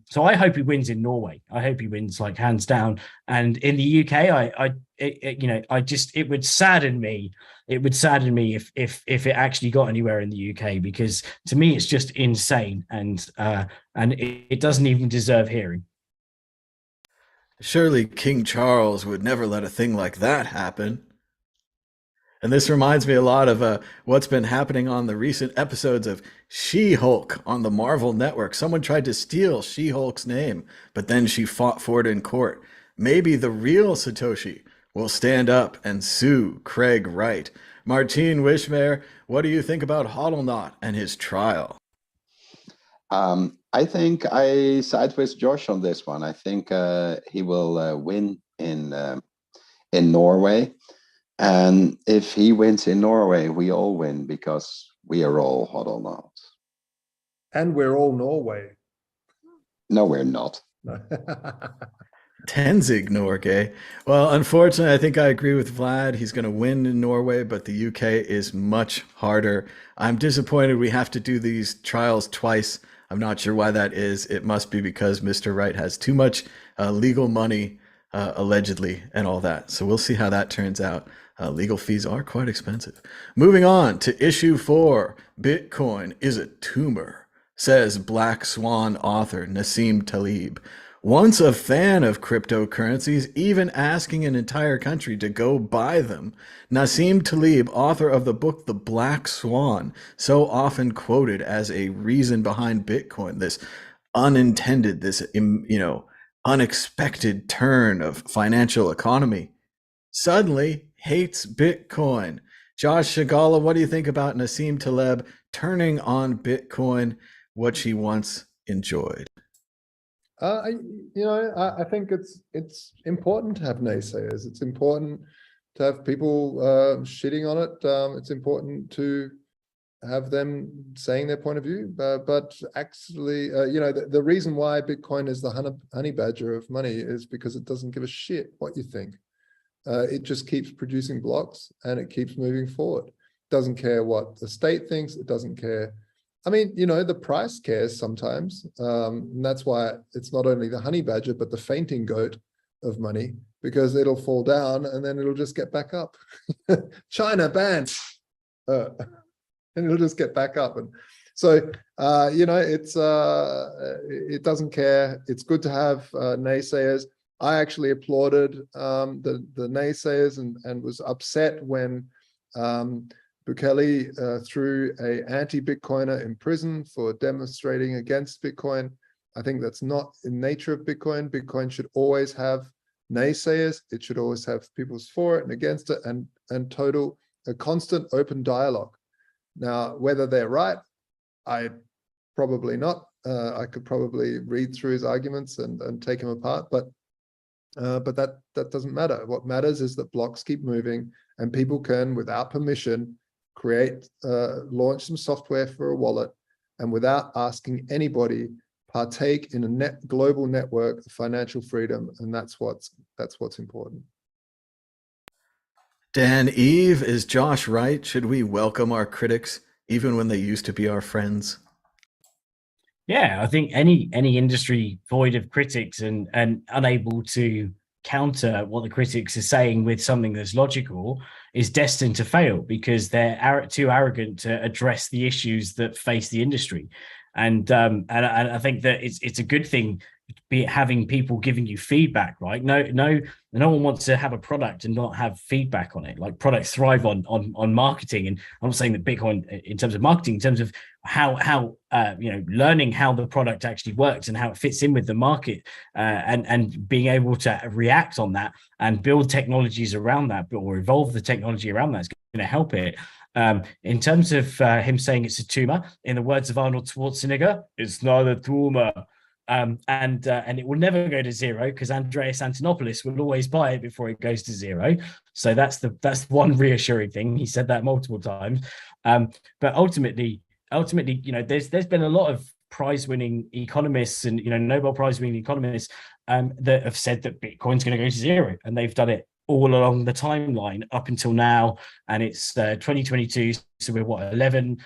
So I hope he wins in Norway. I hope he wins like hands down. And in the UK, it would sadden me. It would sadden me if it actually got anywhere in the UK, because to me it's just insane, and it doesn't even deserve hearing. Surely King Charles would never let a thing like that happen. And this reminds me a lot of what's been happening on the recent episodes of She-Hulk on the Marvel Network. Someone tried to steal She-Hulk's name, but then she fought for it in court. Maybe the real Satoshi will stand up and sue Craig Wright. Martine Wishmare, what do you think about HODLNOT and his trial? I think I side with Josh on this one. I think he will win in Norway. And if he wins in Norway, we all win, because we are all HODLNOT. And we're all Norway. No, we're not. Tenzing Norgay. Well, unfortunately, I think I agree with Vlad. He's going to win in Norway, but the UK is much harder. I'm disappointed we have to do these trials twice. I'm not sure why that is. It must be because Mr. Wright has too much legal money, allegedly, and all that. So we'll see how that turns out. Legal fees are quite expensive. Moving on to issue 4. Bitcoin is a tumor, says Black Swan author Nassim Taleb. Once a fan of cryptocurrencies, even asking an entire country to go buy them. Nassim Taleb, author of the book The Black Swan, so often quoted as a reason behind Bitcoin, this unintended, this unexpected turn of financial economy, suddenly hates Bitcoin. Josh Shigala, what do you think about Nassim Taleb turning on Bitcoin, what she once enjoyed? I think it's important to have naysayers. It's important to have people shitting on it. It's important to have them saying their point of view. But actually, the reason why Bitcoin is the honey badger of money is because it doesn't give a shit what you think. It just keeps producing blocks and it keeps moving forward. Doesn't care what the state thinks. It doesn't care. I mean, the price cares sometimes. And that's why it's not only the honey badger, but the fainting goat of money, because it'll fall down and then it'll just get back up. China banned. And it'll just get back up. And so, it doesn't care. It's good to have naysayers. I actually applauded the naysayers and was upset when Bukele threw an anti-Bitcoiner in prison for demonstrating against Bitcoin. I think that's not in nature of Bitcoin. Bitcoin should always have naysayers. It should always have people's for it and against it, and a constant open dialogue. Now, whether they're right, I probably not. I could probably read through his arguments and take him apart, but that doesn't matter. What matters is that blocks keep moving and people can, without permission, launch some software for a wallet, and without asking anybody, partake in a global network of financial freedom. And that's what's important. Dan Eve, is Josh right? Should we welcome our critics even when they used to be our friends? Yeah, I think any industry void of critics and unable to counter what the critics are saying with something that's logical is destined to fail because they're too arrogant to address the issues that face the industry. And I think that it's a good thing, be it having people giving you feedback, right? No one wants to have a product and not have feedback on it. Like, products thrive on marketing, and I'm not saying that Bitcoin, in terms of marketing, in terms of how learning how the product actually works and how it fits in with the market, and being able to react on that and build technologies around that, or evolve the technology around that, is going to help it. In terms of him saying it's a tumor, in the words of Arnold Schwarzenegger, it's not a tumor. And it will never go to zero because Andreas Antonopoulos will always buy it before it goes to zero. So that's one reassuring thing. He said that multiple times. But ultimately, there's been a lot of prize-winning economists and Nobel Prize-winning economists that have said that Bitcoin's going to go to zero, and they've done it all along the timeline up until now. And it's 2022, so we're what, 11,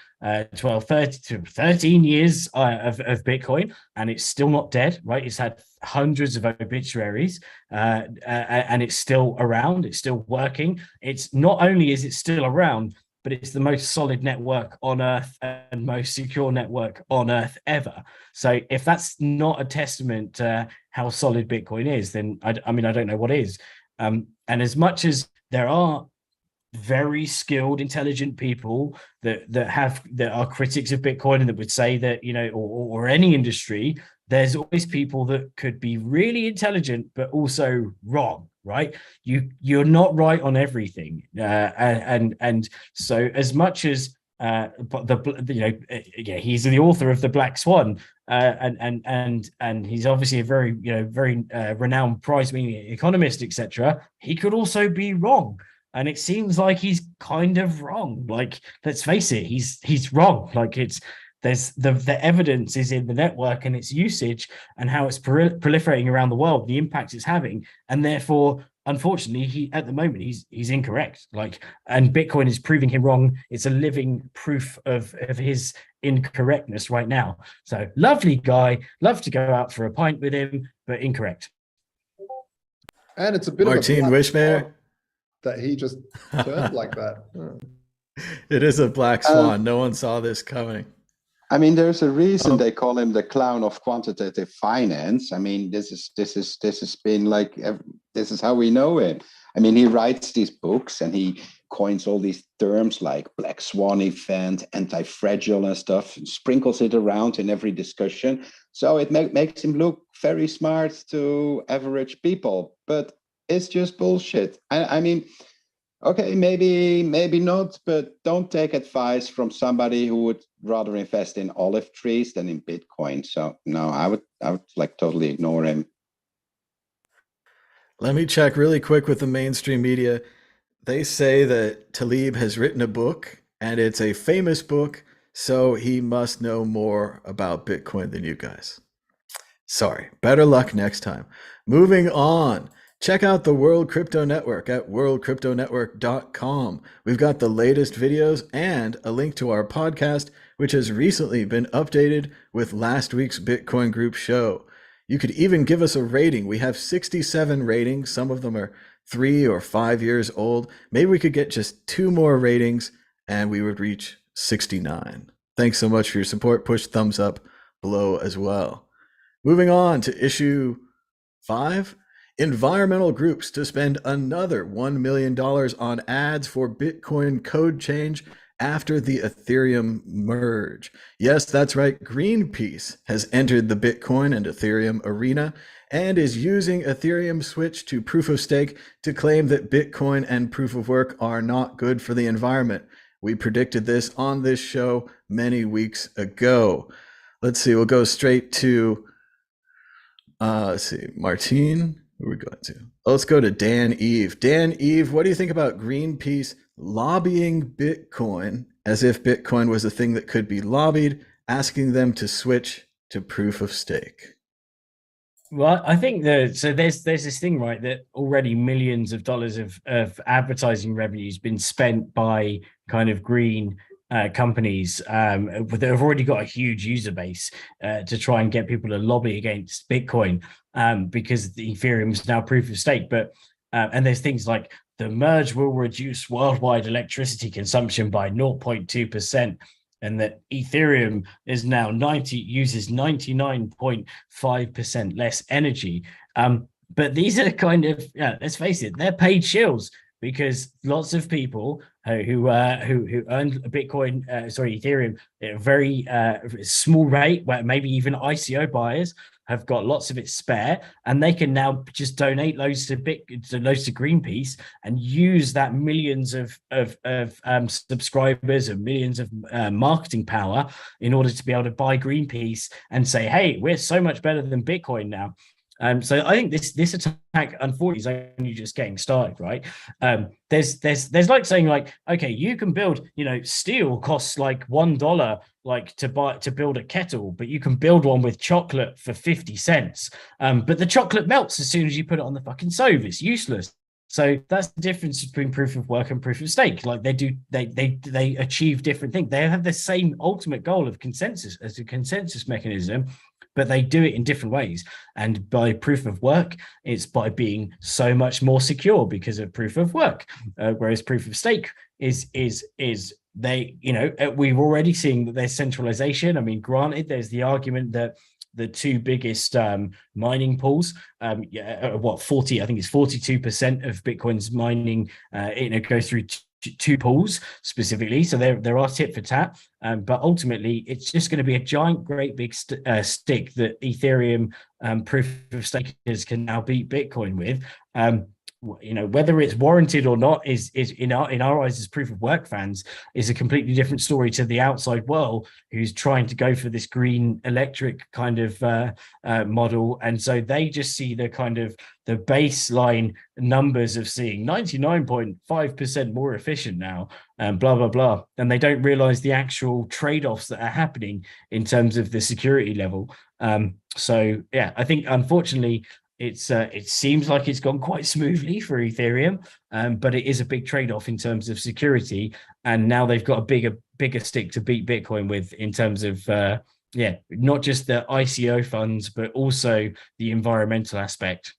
12, 13 years of Bitcoin, and it's still not dead, right? It's had hundreds of obituaries, and it's still around, it's still working. It's not only is it still around, but it's the most solid network on Earth and most secure network on Earth ever. So if that's not a testament to how solid Bitcoin is, then I don't know what is. And as much as there are very skilled, intelligent people that are critics of Bitcoin and that would say that, or any industry, there's always people that could be really intelligent but also wrong, right? You're not right on everything, and so as much as he's the author of the Black Swan, and he's obviously a very renowned prize-winning economist, etc. He could also be wrong, and it seems like he's kind of wrong. Like, let's face it, he's wrong. Like, there's the evidence is in the network and its usage and how it's proliferating around the world, the impact it's having, and therefore, unfortunately, at the moment he's incorrect. Like, and Bitcoin is proving him wrong. It's a living proof of his incorrectness right now. So, lovely guy, love to go out for a pint with him, but incorrect. And it's a bit Martin of a Wishmayer that he just turned like that. It is a black swan. No one saw this coming. I mean, there's a reason they call him the clown of quantitative finance. I mean, this has been like, this is how we know him. I mean, he writes these books and he coins all these terms like black swan event, anti-fragile and stuff, and sprinkles it around in every discussion. So it makes him look very smart to average people, but it's just bullshit. I mean, okay, maybe not, but don't take advice from somebody who would rather invest in olive trees than in Bitcoin. So no, I would like totally ignore him. Let me check really quick with the mainstream media. They say that Taleb has written a book, and it's a famous book, so he must know more about Bitcoin than you guys. Sorry, better luck next time. Moving on. Check out the World Crypto Network at worldcryptonetwork.com. We've got the latest videos and a link to our podcast, which has recently been updated with last week's Bitcoin Group show. You could even give us a rating. We have 67 ratings. Some of them are 3 or 5 years old. Maybe we could get just 2 more ratings and we would reach 69. Thanks so much for your support. Push thumbs up below as well. Moving on to issue 5. Environmental groups to spend another $1 million on ads for Bitcoin code change after the Ethereum merge. Yes, that's right. Greenpeace has entered the Bitcoin and Ethereum arena and is using Ethereum switch to proof of stake to claim that Bitcoin and proof of work are not good for the environment. We predicted this on this show many weeks ago. Let's see, we'll go straight to, Martine. Who are we going to? Let's go to Dan Eve. Dan Eve, what do you think about Greenpeace lobbying Bitcoin as if Bitcoin was a thing that could be lobbied, asking them to switch to proof of stake? Well, I think there's this thing, right, that already millions of dollars of advertising revenue has been spent by kind of green companies that have already got a huge user base to try and get people to lobby against Bitcoin because the Ethereum is now proof of stake. But and there's things like the merge will reduce worldwide electricity consumption by 0.2%. And that Ethereum is now uses 99.5% less energy. But these are kind of, let's face it, they're paid shills because lots of people who earn Bitcoin, Ethereum at a very small rate, where maybe even ICO buyers have got lots of it spare, and they can now just donate loads to Greenpeace and use that millions of subscribers and millions of marketing power in order to be able to buy Greenpeace and say, hey, we're so much better than Bitcoin now. So I think this attack, unfortunately, is only just getting started, right? There's like saying like, okay, you can build, steel costs like $1 like to build a kettle, but you can build one with chocolate for 50 cents. But the chocolate melts as soon as you put it on the fucking stove. It's useless. So that's the difference between proof of work and proof of stake. Like they achieve different things. They have the same ultimate goal of consensus as a consensus mechanism, but they do it in different ways. And by proof of work, it's by being so much more secure because of proof of work. Whereas proof of stake is they, we've already seen that there's centralization. I mean, granted, there's the argument that the two biggest mining pools, 40, I think it's 42% of Bitcoin's mining, goes through two pools specifically, so there are tit for tat, but ultimately it's just going to be a giant great big stick that Ethereum proof of stakers can now beat Bitcoin with. Whether it's warranted or not is in our eyes as proof of work fans is a completely different story to the outside world who's trying to go for this green electric kind of model, and so they just see the kind of the baseline numbers of seeing 99.5% more efficient now, and blah blah blah, and they don't realize the actual trade-offs that are happening in terms of the security level. So yeah, I think unfortunately it seems like it's gone quite smoothly for Ethereum, but it is a big trade-off in terms of security. And now they've got a bigger stick to beat Bitcoin with in terms of, not just the ICO funds, but also the environmental aspect.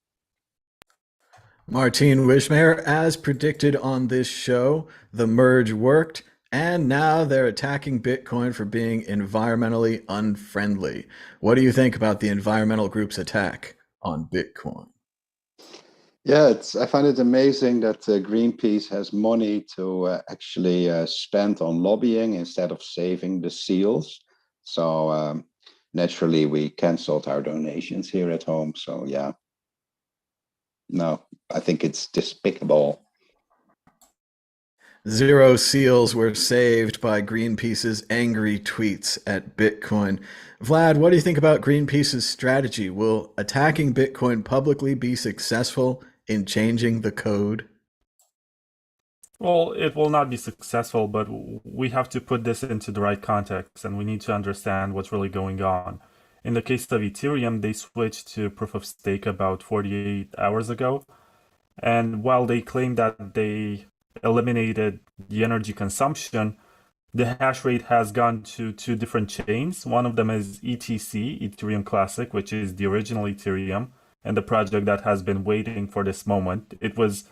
Martine Wishmayer, as predicted on this show, the merge worked, and now they're attacking Bitcoin for being environmentally unfriendly. What do you think about the environmental group's attack on Bitcoin? Yeah, I find it amazing that Greenpeace has money to actually spend on lobbying instead of saving the seals. So naturally, we canceled our donations here at home. So yeah, no, I think it's despicable. 0 seals were saved by Greenpeace's angry tweets at Bitcoin. Vlad, what do you think about Greenpeace's strategy? Will attacking Bitcoin publicly be successful in changing the code? Well, it will not be successful, but we have to put this into the right context, and we need to understand what's really going on. In the case of Ethereum, they switched to proof of stake about 48 hours ago. And while they claim that they eliminated the energy consumption, the hash rate has gone to 2 different chains. One of them is ETC, Ethereum Classic, which is the original Ethereum and the project that has been waiting for this moment. It was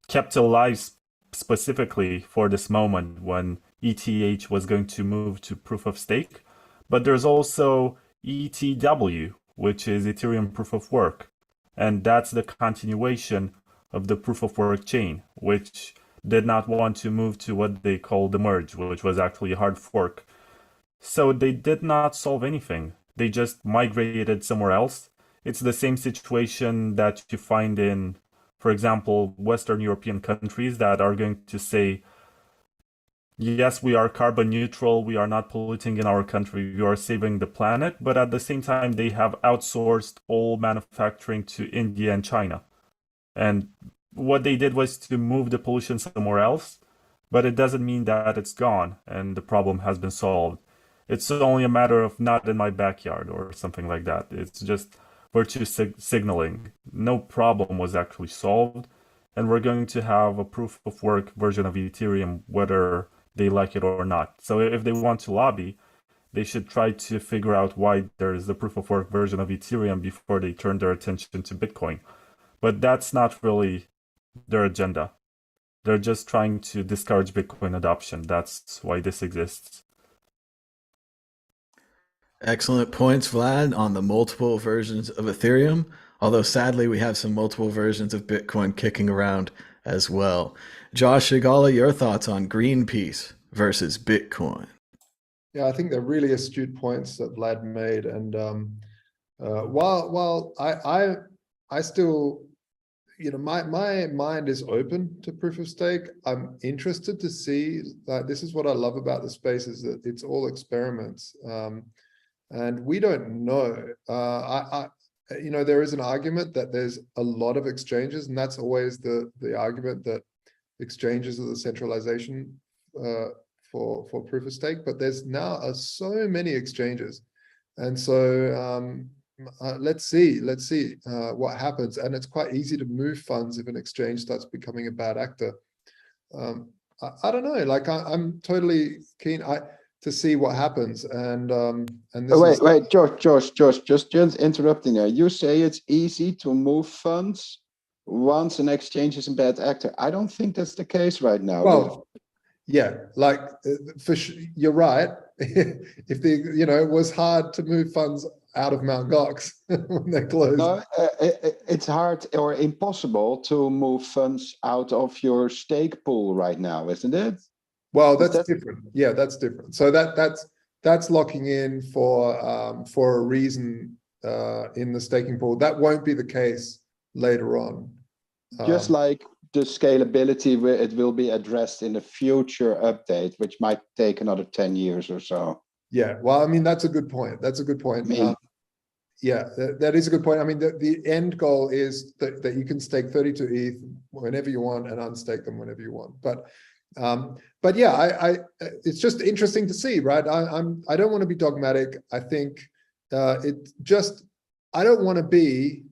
kept alive specifically for this moment when ETH was going to move to proof of stake. But there's also ETW, which is Ethereum proof of work. And that's the continuation of the proof of work chain, which did not want to move to what they call the merge, which was actually a hard fork. So they did not solve anything. They just migrated somewhere else. It's the same situation that you find in, for example, Western European countries that are going to say, yes, we are carbon neutral, we are not polluting in our country, we are saving the planet, but at the same time, they have outsourced all manufacturing to India and China. And what they did was to move the pollution somewhere else, but it doesn't mean that it's gone and the problem has been solved. It's only a matter of not in my backyard or something like that. It's just virtue signaling. No problem was actually solved, and we're going to have a proof of work version of Ethereum, whether they like it or not. So if they want to lobby, they should try to figure out why there is the proof of work version of Ethereum before they turn their attention to Bitcoin. But that's not really their agenda. They're just trying to discourage Bitcoin adoption. That's why this exists. Excellent points, Vlad, on the multiple versions of Ethereum. Although sadly, we have some multiple versions of Bitcoin kicking around as well. Josh Shigala, your thoughts on Greenpeace versus Bitcoin? Yeah, I think they're really astute points that Vlad made. And while I still, my mind is open to proof of stake. I'm interested to see, this is what I love about the space, is that it's all experiments. And we don't know. There is an argument that there's a lot of exchanges, and that's always the argument that exchanges are the centralization for proof of stake. But there's now so many exchanges, and so let's see what happens. And it's quite easy to move funds if an exchange starts becoming a bad actor. I don't know. Like I'm totally keen to see what happens. And this wait, Josh, just interrupting there. You say it's easy to move funds once an exchange is a bad actor. I don't think that's the case right now. Well, yeah, like you're right. If it was hard to move funds out of Mt. Gox when they're closed. No, it's hard or impossible to move funds out of your stake pool right now, isn't it? Well, that's different. Yeah, that's different. So that's locking in for a reason in the staking pool. That won't be the case later on. Just like the scalability, it will be addressed in a future update, which might take another 10 years or so. Yeah, well, I mean, that's a good point. That's a good point. Yeah, that is a good point. I mean, the end goal is that you can stake 32 ETH whenever you want and unstake them whenever you want. But yeah, it's just interesting to see, right? I don't want to be dogmatic. I think I don't want to be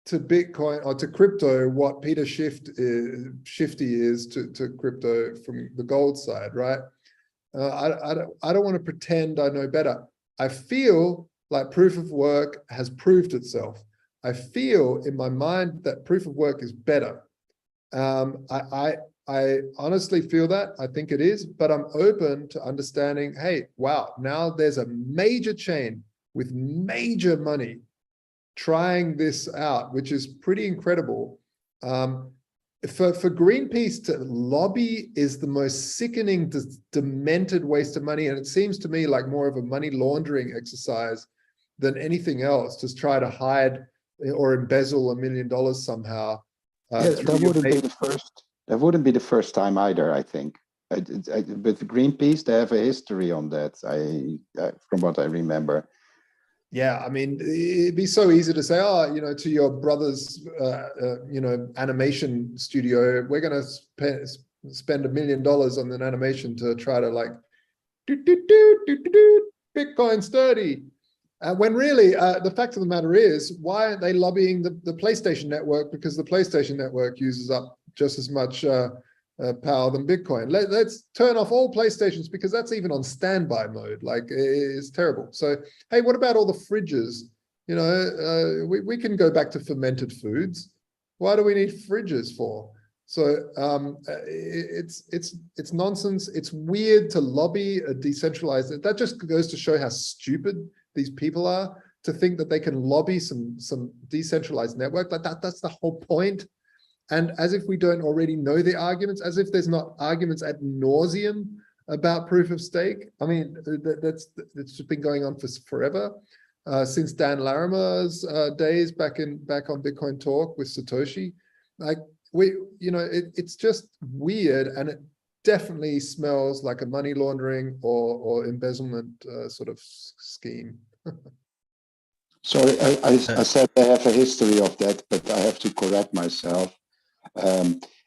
to Bitcoin or to crypto what Peter Shifty is to crypto from the gold side, right? I don't want to pretend I know better. I feel like proof of work has proved itself. I feel in my mind that proof of work is better. I honestly feel that. I think it is, but I'm open to understanding, hey, wow, now there's a major chain with major money trying this out, which is pretty incredible. For Greenpeace to lobby is the most sickening, demented waste of money. And it seems to me like more of a money laundering exercise than anything else, to try to hide or embezzle $1 million somehow. That wouldn't be the first time either, I think. With Greenpeace, they have a history on that, from what I remember. Yeah, I mean, it'd be so easy to say, to your brother's, animation studio, we're going to spend $1 million on an animation to try to Bitcoin sturdy. When really, the fact of the matter is, why aren't they lobbying the PlayStation Network? Because the PlayStation Network uses up just as much power than Bitcoin. Let's turn off all PlayStations, because that's even on standby mode. Like, it's terrible. So, hey, what about all the fridges? We can go back to fermented foods. Why do we need fridges for? So it's nonsense. It's weird to lobby a decentralized. That just goes to show how stupid these people are, to think that they can lobby some decentralized network. Like that's the whole point. And as if we don't already know the arguments, as if there's not arguments ad nauseum about proof of stake. I mean, that's been going on for forever, since Dan Larimer's days back on Bitcoin Talk with Satoshi. Like it's just weird, and it definitely smells like a money laundering or embezzlement sort of scheme. Sorry, I said I have a history of that, but I have to correct myself.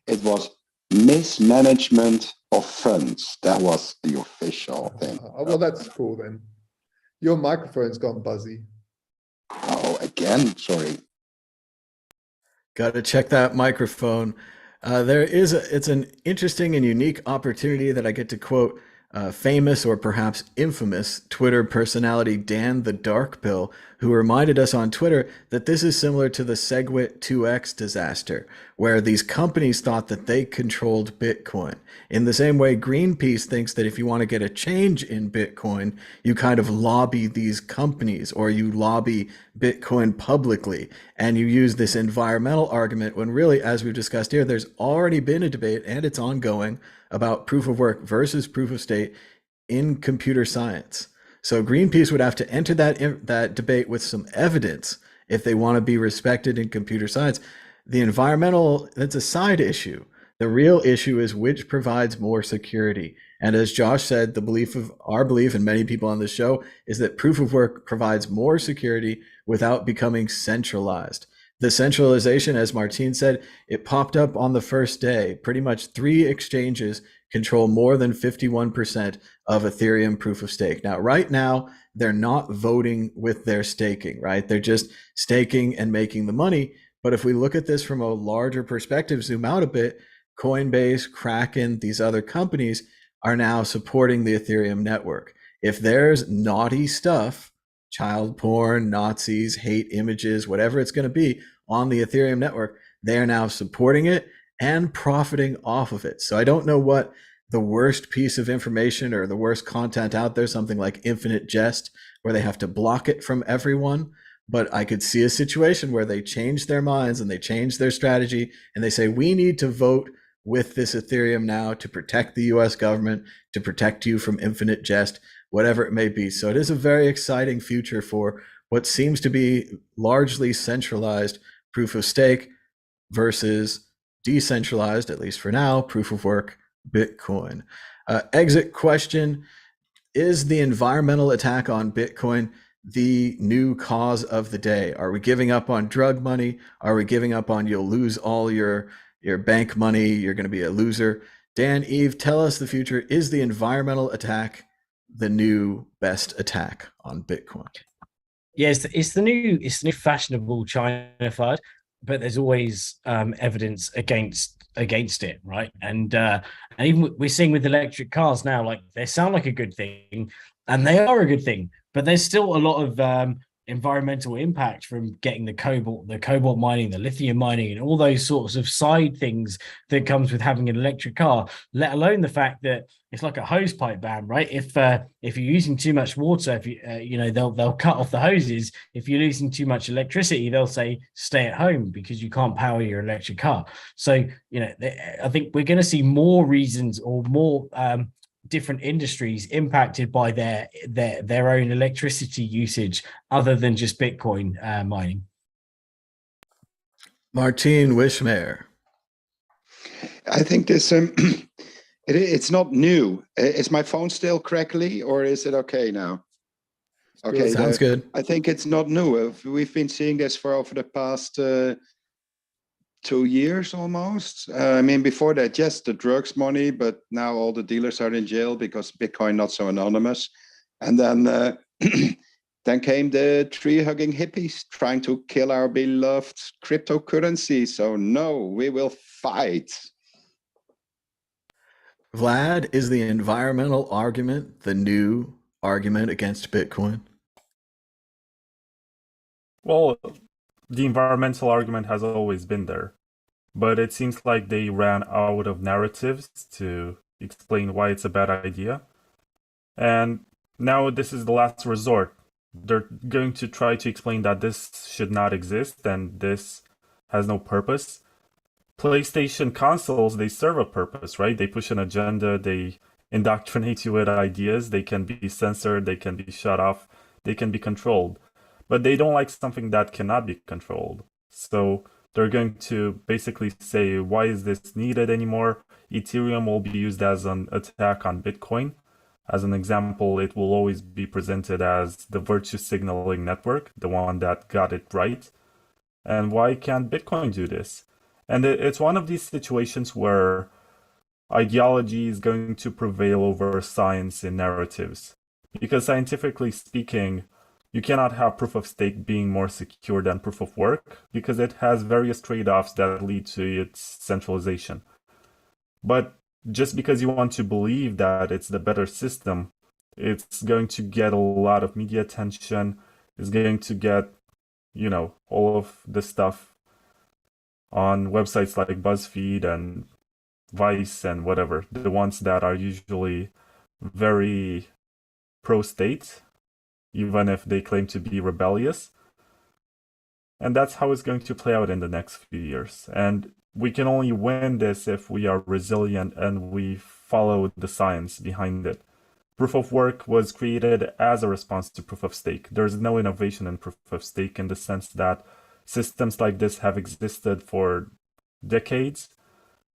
It was mismanagement of funds. That was the official thing. Well, that's cool then. Your microphone's gone buzzy. Oh, again, sorry. Got to check that microphone. It's an interesting and unique opportunity that I get to quote famous or perhaps infamous Twitter personality Dan the Dark Pill, who reminded us on Twitter that this is similar to the SegWit 2x disaster, where these companies thought that they controlled Bitcoin. In the same way, Greenpeace thinks that if you want to get a change in Bitcoin, you kind of lobby these companies or you lobby Bitcoin publicly, and you use this environmental argument when really, as we've discussed here, there's already been a debate and it's ongoing about proof of work versus proof of state in computer science. So Greenpeace would have to enter that debate with some evidence if they want to be respected in computer science. The environmental, that's a side issue. The real issue is which provides more security. And as Josh said, our belief and many people on this show is that proof of work provides more security without becoming centralized. The centralization, as Martine said, it popped up on the first day. Pretty much 3 exchanges control more than 51% of Ethereum proof of stake. Now, right now, they're not voting with their staking, right? They're just staking and making the money. But if we look at this from a larger perspective, zoom out a bit, Coinbase, Kraken, these other companies are now supporting the Ethereum network. If there's naughty stuff, child porn, Nazis, hate images, whatever it's going to be on the Ethereum network, they are now supporting it and profiting off of it. So I don't know what the worst piece of information or the worst content out there, something like Infinite Jest, where they have to block it from everyone. But I could see a situation where they change their minds and they change their strategy and they say, we need to vote with this Ethereum now to protect the US government, to protect you from Infinite Jest, whatever it may be. So it is a very exciting future for what seems to be largely centralized proof of stake versus decentralized, at least for now, proof of work Bitcoin. Exit question: is the environmental attack on Bitcoin the new cause of the day? Are we giving up on drug money? Are we giving up on you'll lose all your bank money, you're going to be a loser? Dan, Eve, tell us the future. Is the environmental attack the new best attack on Bitcoin? Yes, it's the new fashionable China FUD, but there's always evidence against it, right? And even we're seeing with electric cars now, like they sound like a good thing, and they are a good thing, but there's still a lot of environmental impact from getting the cobalt mining, the lithium mining, and all those sorts of side things that comes with having an electric car. Let alone the fact that it's like a hose pipe ban, right? If you're using too much water, if they'll cut off the hoses. If you're losing too much electricity, they'll say stay at home because you can't power your electric car. So I think we're going to see more reasons or more different industries impacted by their own electricity usage other than just Bitcoin mining. Martine Wishmayer. I think this it's not new. Is my phone still crackly or is it okay now? Okay, sounds good. I think it's not new. We've been seeing this for over the past 2 years almost. I mean, before that, just the drugs money, but now all the dealers are in jail because Bitcoin not so anonymous. And then then came the tree-hugging hippies trying to kill our beloved cryptocurrency. So no, we will fight. Vlad, is the environmental argument the new argument against Bitcoin? Well, the environmental argument has always been there, but it seems like they ran out of narratives to explain why it's a bad idea. And now this is the last resort. They're going to try to explain that this should not exist and this has no purpose. PlayStation consoles, they serve a purpose, right? They push an agenda, they indoctrinate you with ideas, they can be censored, they can be shut off, they can be controlled. But they don't like something that cannot be controlled. So they're going to basically say, why is this needed anymore? Ethereum will be used as an attack on Bitcoin. As an example, it will always be presented as the virtue signaling network, the one that got it right. And why can't Bitcoin do this? And it's one of these situations where ideology is going to prevail over science in narratives. Because scientifically speaking, You cannot have proof of stake being more secure than proof of work because it has various trade-offs that lead to its centralization. But just because you want to believe that it's the better system, it's going to get a lot of media attention, it's going to get, all of the stuff on websites like BuzzFeed and Vice and whatever, the ones that are usually very pro-state, even if they claim to be rebellious. And that's how it's going to play out in the next few years. And we can only win this if we are resilient and we follow the science behind it. Proof of work was created as a response to proof of stake. There's no innovation in proof of stake in the sense that systems like this have existed for decades.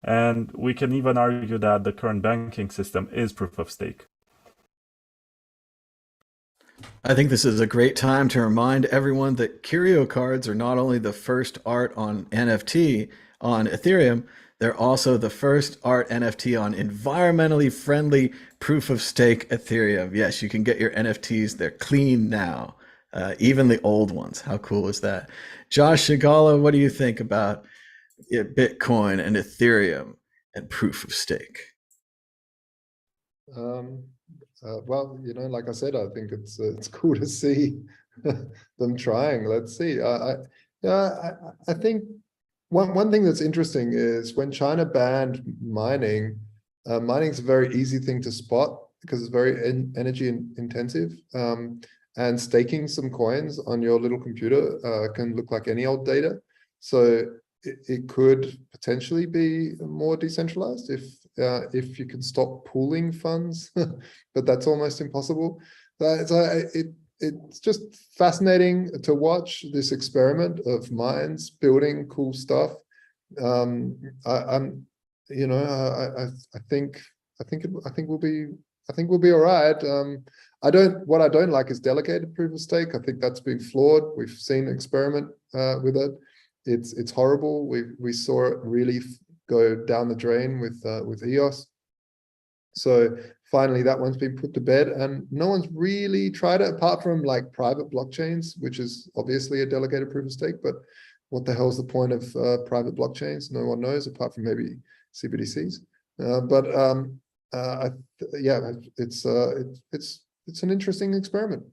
And we can even argue that the current banking system is proof of stake. I think this is a great time to remind everyone that curio cards are not only the first art on NFT on Ethereum, they're also the first art NFT on environmentally friendly proof of stake Ethereum. Yes, you can get your NFTs. They're clean now, even the old ones. How cool is that? Josh Shigala, what do you think about Bitcoin and Ethereum and proof of stake? Well, like I said, I think it's cool to see them trying. Let's see. I think one thing that's interesting is when China banned mining. Mining is a very easy thing to spot because it's very energy intensive. And staking some coins on your little computer can look like any old data. So it could potentially be more decentralized if you can stop pooling funds, but that's almost impossible. It's just fascinating to watch this experiment of minds building cool stuff. I think we'll be all right. What I don't like is delegated proof of stake. I think that's been flawed. We've seen experiment with it. It's horrible. We saw it really go down the drain with EOS. So finally, that one's been put to bed, and no one's really tried it apart from like private blockchains, which is obviously a delegated proof of stake. But what the hell is the point of private blockchains? No one knows, apart from maybe CBDCs. It's an interesting experiment.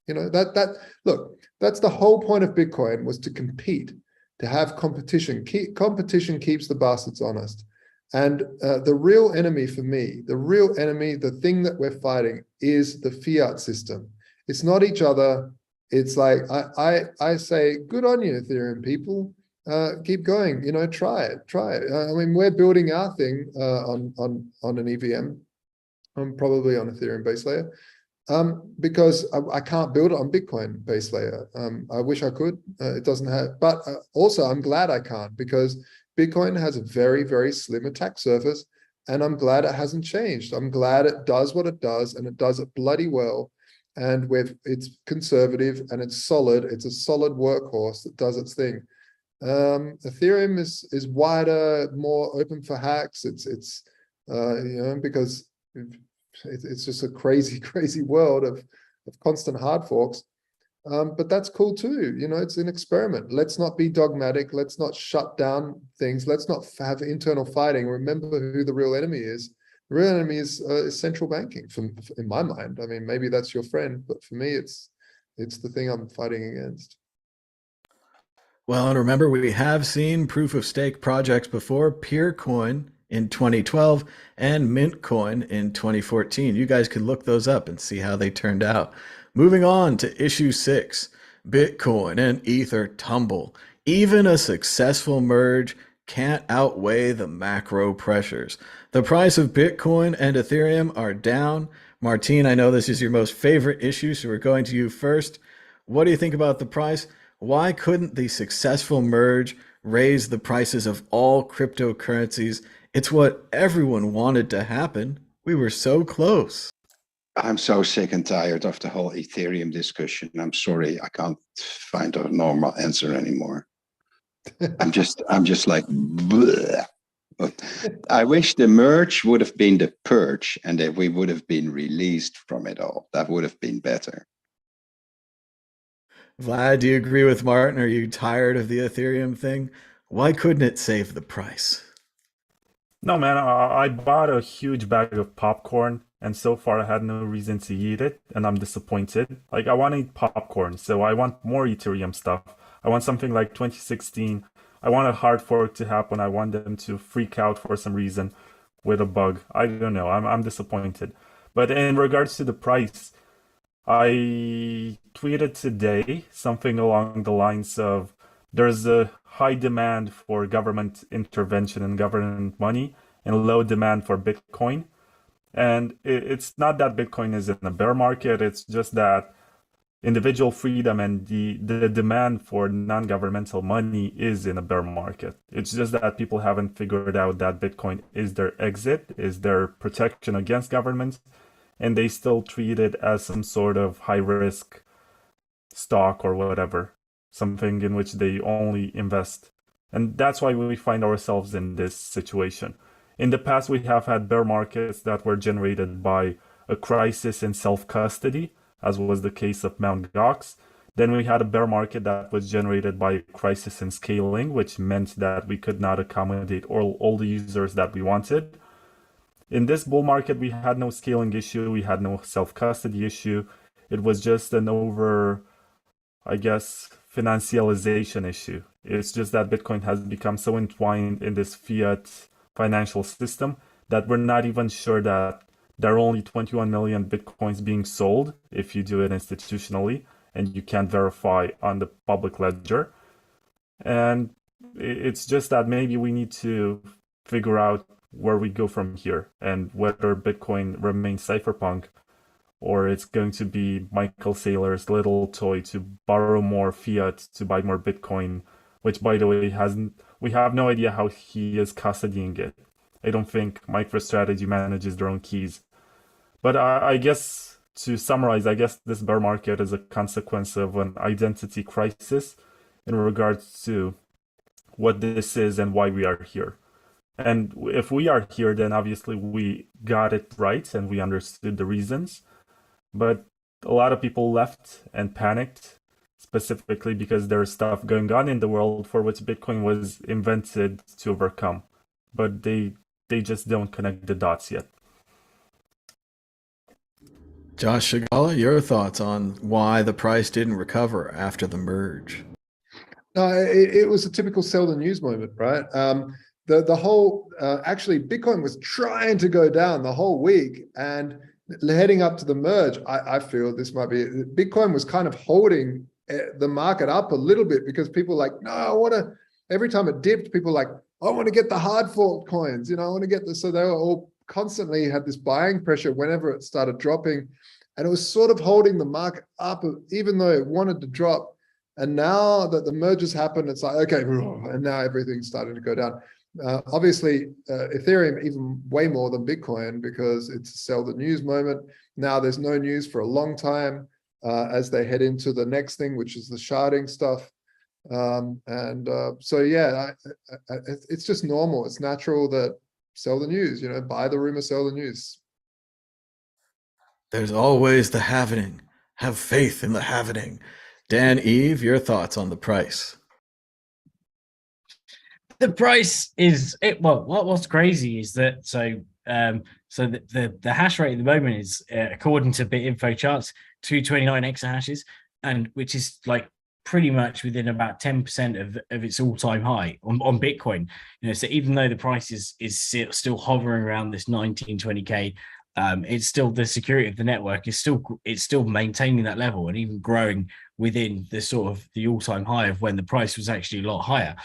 Look, that's the whole point of Bitcoin, was to compete, to have competition. Competition keeps the bastards honest. And the real enemy for me, the thing that we're fighting is the fiat system. It's not each other. It's like, I say, good on you, Ethereum people. Keep going, try it. I mean, we're building our thing on an EVM, probably on Ethereum base layer. Because I can't build it on Bitcoin base layer. I wish I could. It doesn't have, but also I'm glad I can't, because Bitcoin has a very, very slim attack surface, and I'm glad it hasn't changed. I'm glad it does what it does, and it does it bloody well. And it's conservative and it's solid. It's a solid workhorse that does its thing. Ethereum is wider, more open for hacks. It's because it's just a crazy, crazy world of constant hard forks. But that's cool too. It's an experiment. Let's not be dogmatic. Let's not shut down things. Let's not have internal fighting. Remember who the real enemy is. The real enemy is central banking, in my mind. I mean, maybe that's your friend, but for me, it's the thing I'm fighting against. Well, and remember, we have seen proof of stake projects before. Peercoin in 2012 and Mintcoin in 2014. You guys can look those up and see how they turned out. Moving on to issue 6, Bitcoin and Ether tumble. Even a successful merge can't outweigh the macro pressures. The price of Bitcoin and Ethereum are down. Martine, I know this is your most favorite issue, so we're going to you first. What do you think about the price? Why couldn't the successful merge raise the prices of all cryptocurrencies? It's what everyone wanted to happen. We were so close. I'm so sick and tired of the whole Ethereum discussion. I'm sorry, I can't find a normal answer anymore. I'm just like, bleh. I wish the merge would have been the purge, and that we would have been released from it all. That would have been better. Vlad, do you agree with Martin? Are you tired of the Ethereum thing? Why couldn't it save the price? No, man, I bought a huge bag of popcorn, and so far I had no reason to eat it, and I'm disappointed. Like, I want to eat popcorn, so I want more Ethereum stuff. I want something like 2016. I want a hard fork to happen. I want them to freak out for some reason with a bug. I don't know. I'm disappointed. But in regards to the price, I tweeted today something along the lines of there's a high demand for government intervention and government money and low demand for Bitcoin. And it's not that Bitcoin is in a bear market, it's just that individual freedom and the demand for non-governmental money is in a bear market. It's just that people haven't figured out that Bitcoin is their exit, is their protection against governments, and they still treat it as some sort of high risk stock or whatever, something in which they only invest. And that's why we find ourselves in this situation. In the past, we have had bear markets that were generated by a crisis in self-custody, as was the case of Mt. Gox. Then we had a bear market that was generated by a crisis in scaling, which meant that we could not accommodate all the users that we wanted. In this bull market, we had no scaling issue, we had no self-custody issue. It was just an over, I guess, financialization issue. It's just that Bitcoin has become so entwined in this fiat financial system that we're not even sure that there are only 21 million Bitcoins being sold if you do it institutionally and you can't verify on the public ledger. And it's just that maybe we need to figure out where we go from here and whether Bitcoin remains cypherpunk or it's going to be Michael Saylor's little toy to borrow more fiat to buy more Bitcoin, which, by the way, we have no idea how he is custodying it. I don't think MicroStrategy manages their own keys. But I guess, to summarize, I guess this bear market is a consequence of an identity crisis in regards to what this is and why we are here. And if we are here, then obviously we got it right and we understood the reasons. But a lot of people left and panicked, specifically because there's stuff going on in the world for which Bitcoin was invented to overcome. But they just don't connect the dots yet. Josh Shigala, your thoughts on why the price didn't recover after the merge? No, it was a typical sell the news moment, right? The whole actually Bitcoin was trying to go down the whole week, and heading up to the merge, I feel this might be Bitcoin was kind of holding the market up a little bit because people were like, no, I want to. Every time it dipped, people were like, I want to get the hard fork coins, I want to get this. So they were all constantly had this buying pressure whenever it started dropping, and it was sort of holding the market up, even though it wanted to drop. And now that the mergers happened, it's like, okay, and now everything's starting to go down. Obviously, Ethereum even way more than Bitcoin because it's a sell the news moment. Now there's no news for a long time as they head into the next thing, which is the sharding stuff. So yeah, it's just normal. It's natural that sell the news, buy the rumor, sell the news. There's always the happening. Have faith in the happening. Dan, Eve, your thoughts on the price? The price is it. Well, what's crazy is that the hash rate at the moment is according to BitInfo charts 229 exahashes, and which is like pretty much within about 10% of its all-time high on Bitcoin. So even though the price is still hovering around this 19-20K, it's still the security of the network is still maintaining that level and even growing within the sort of the all-time high of when the price was actually a lot higher.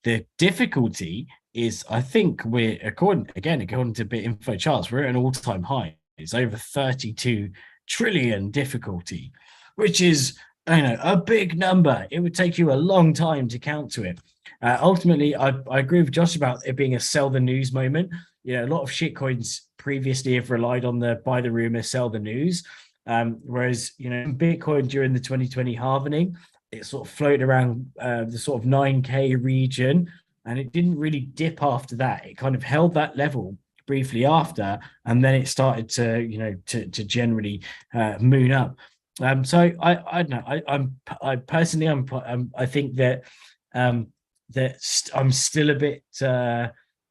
The difficulty is, I think according to BitInfo charts, we're at an all-time high. It's over 32 trillion difficulty, which is a big number. It would take you a long time to count to it. Ultimately, I agree with Josh about it being a sell the news moment. A lot of shitcoins previously have relied on the buy the rumor, sell the news. Whereas, Bitcoin during the 2020 halvening, it sort of floated around the sort of 9K region, and it didn't really dip after that. It kind of held that level briefly after, and then it started to, to generally moon up. So I don't know. I personally I think that I'm still a bit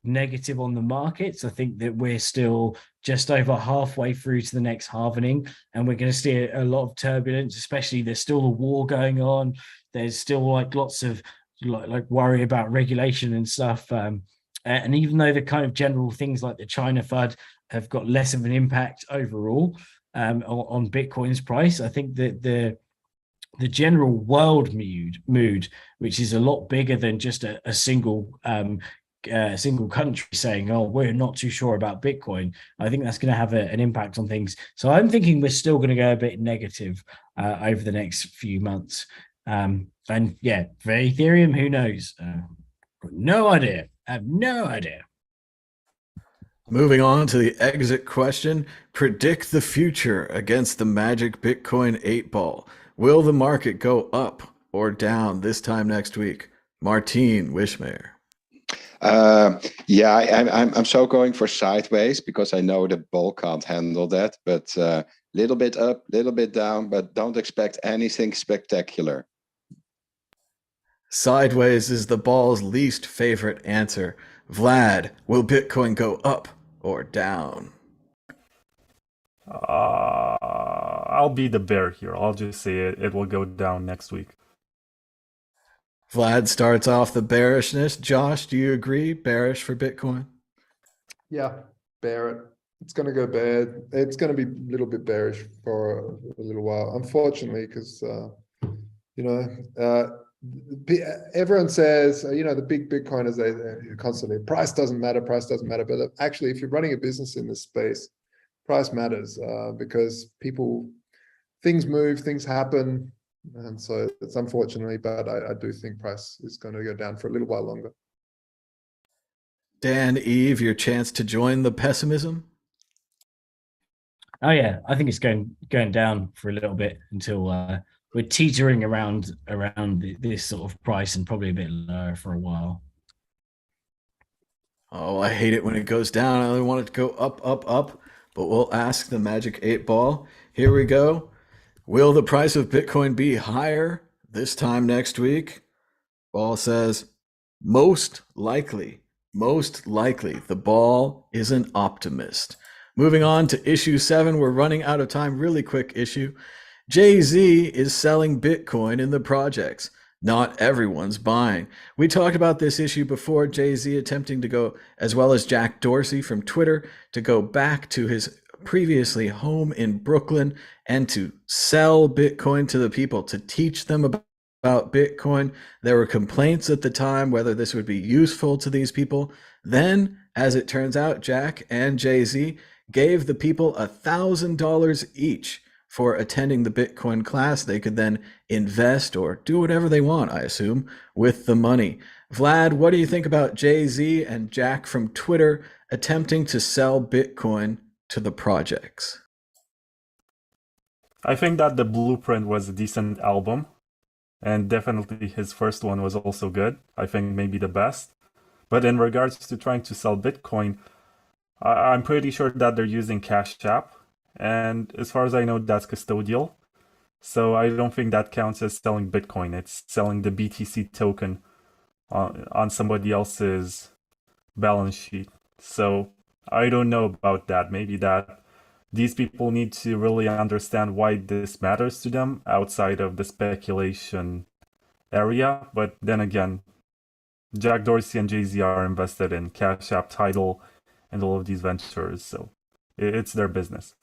negative on the markets. I think that we're still just over halfway through to the next halvening, and we're going to see a lot of turbulence. Especially there's still a war going on. There's still like lots of like worry about regulation and stuff. And even though the kind of general things like the China FUD have got less of an impact overall on Bitcoin's price, I think that the general world mood, which is a lot bigger than just a single country saying, "Oh, we're not too sure about Bitcoin." I think that's going to have an impact on things. So I'm thinking we're still going to go a bit negative over the next few months. And yeah, for Ethereum, who knows? No idea. I have no idea. Moving on to the exit question, predict the future against the magic Bitcoin 8-ball. Will the market go up or down this time next week? Martine Wishmayer. Yeah, I'm so going for sideways because I know the ball can't handle that, but little bit up, little bit down, but don't expect anything spectacular. Sideways is the ball's least favorite answer. Vlad, will Bitcoin go up or down? I'll be the bear here. I'll just say it will go down next week. Vlad starts off the bearishness. Josh, do you agree? Bearish for Bitcoin? Yeah, bear it. It's going to go bad. It's going to be a little bit bearish for a little while, unfortunately, because everyone says, the big Bitcoiners, they constantly, price doesn't matter, price doesn't matter. But actually, if you're running a business in this space, price matters because things move, things happen. And so it's unfortunately, but I do think price is going to go down for a little while longer. Dan, Eve, your chance to join the pessimism? Oh yeah, I think it's going down for a little bit until we're teetering around this sort of price and probably a bit lower for a while. Oh, I hate it when it goes down. I only want it to go up, up, up. But we'll ask the magic 8-ball. Here we go. Will the price of Bitcoin be higher this time next week? Ball says, most likely. Most likely. The ball is an optimist. Moving on to issue 7. We're running out of time. Really quick issue. Jay-Z is selling Bitcoin in the projects. Not everyone's buying. We talked about this issue before. Jay-Z attempting to go, as well as Jack Dorsey from Twitter, to go back to his previously home in Brooklyn and to sell Bitcoin to the people, to teach them about Bitcoin. There were complaints at the time whether this would be useful to these people. Then, as it turns out, Jack and Jay-Z gave the people $1,000 each for attending the Bitcoin class. They could then invest or do whatever they want, I assume, with the money. Vlad, what do you think about Jay-Z and Jack from Twitter attempting to sell Bitcoin to the projects? I think that The Blueprint was a decent album, and definitely his first one was also good. I think maybe the best. But in regards to trying to sell Bitcoin, I'm pretty sure that they're using Cash App, and as far as I know, that's custodial. So I don't think that counts as selling Bitcoin. It's selling the BTC token on somebody else's balance sheet. So I don't know about that. Maybe that these people need to really understand why this matters to them outside of the speculation area. But then again, Jack Dorsey and Jay-Z are invested in Cash App, Tidal, and all of these ventures. So it's their business.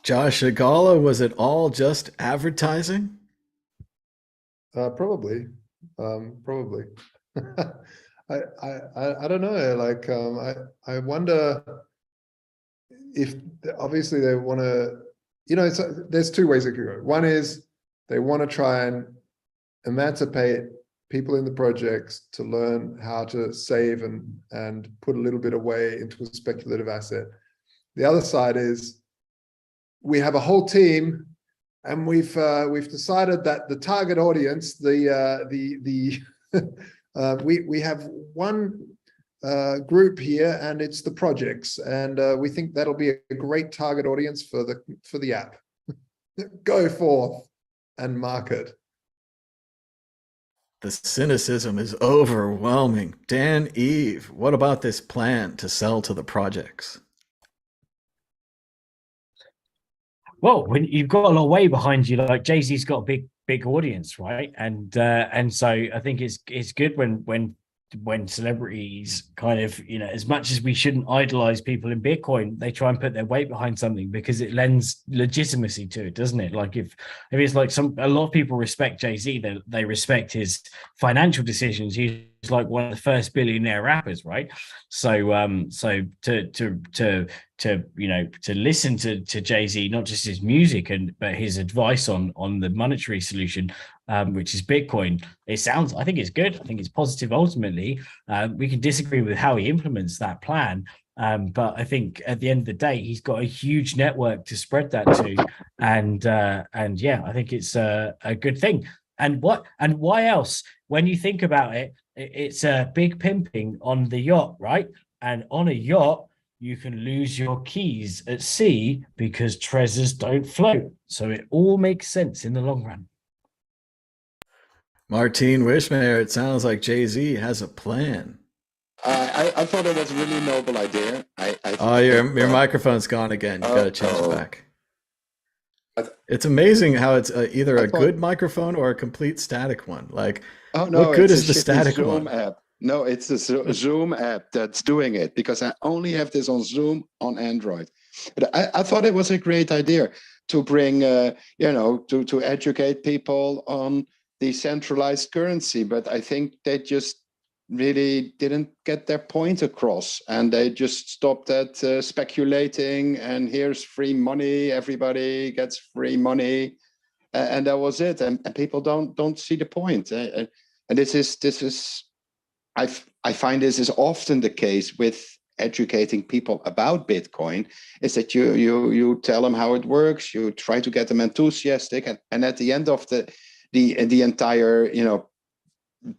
Josh Agala, was it all just advertising? Probably. I don't know. Like, I wonder if obviously they want to, there's two ways it could go. One is they want to try and emancipate people in the projects to learn how to save and put a little bit away into a speculative asset. The other side is we have a whole team and we've decided that the target audience, we have one group here and it's the projects, and we think that'll be a great target audience for the app. Go forth and market. The cynicism is overwhelming. Dan, Eve, what about this plan to sell to the projects? Well, when you've got a lot of way behind you, like Jay-Z's got a big audience, right? And so I think it's good when celebrities kind of, as much as we shouldn't idolize people in Bitcoin, they try and put their weight behind something because it lends legitimacy to it, doesn't it? Like if it's like a lot of people respect Jay-Z, they respect his financial decisions. He's like one of the first billionaire rappers, right? So to listen to Jay-Z, not just his music but his advice on the monetary solution, which is Bitcoin. I think it's good. I think it's positive. Ultimately, we can disagree with how he implements that plan. But I think at the end of the day, he's got a huge network to spread that to. And yeah, I think it's a good thing. And why else? When you think about it, it's a big pimping on the yacht, right? And on a yacht, you can lose your keys at sea because treasures don't float. So it all makes sense in the long run. Martine Wishmayer, it sounds like Jay-Z has a plan. I thought it was a really noble idea. Your microphone's gone again. You got to change it back. It's amazing how it's either a good microphone or a complete static one. Like, oh no, what good is the static Zoom one? app. No, it's the Zoom app that's doing it because I only have this on Zoom on Android. But I thought it was a great idea to bring, to educate people on decentralized currency. But I think they just really didn't get their point across, and they just stopped at speculating. And here's free money; everybody gets free money, and that was it. And people don't see the point. And this is. I find this is often the case with educating people about Bitcoin, is that you tell them how it works, you try to get them enthusiastic, and at the end of the entire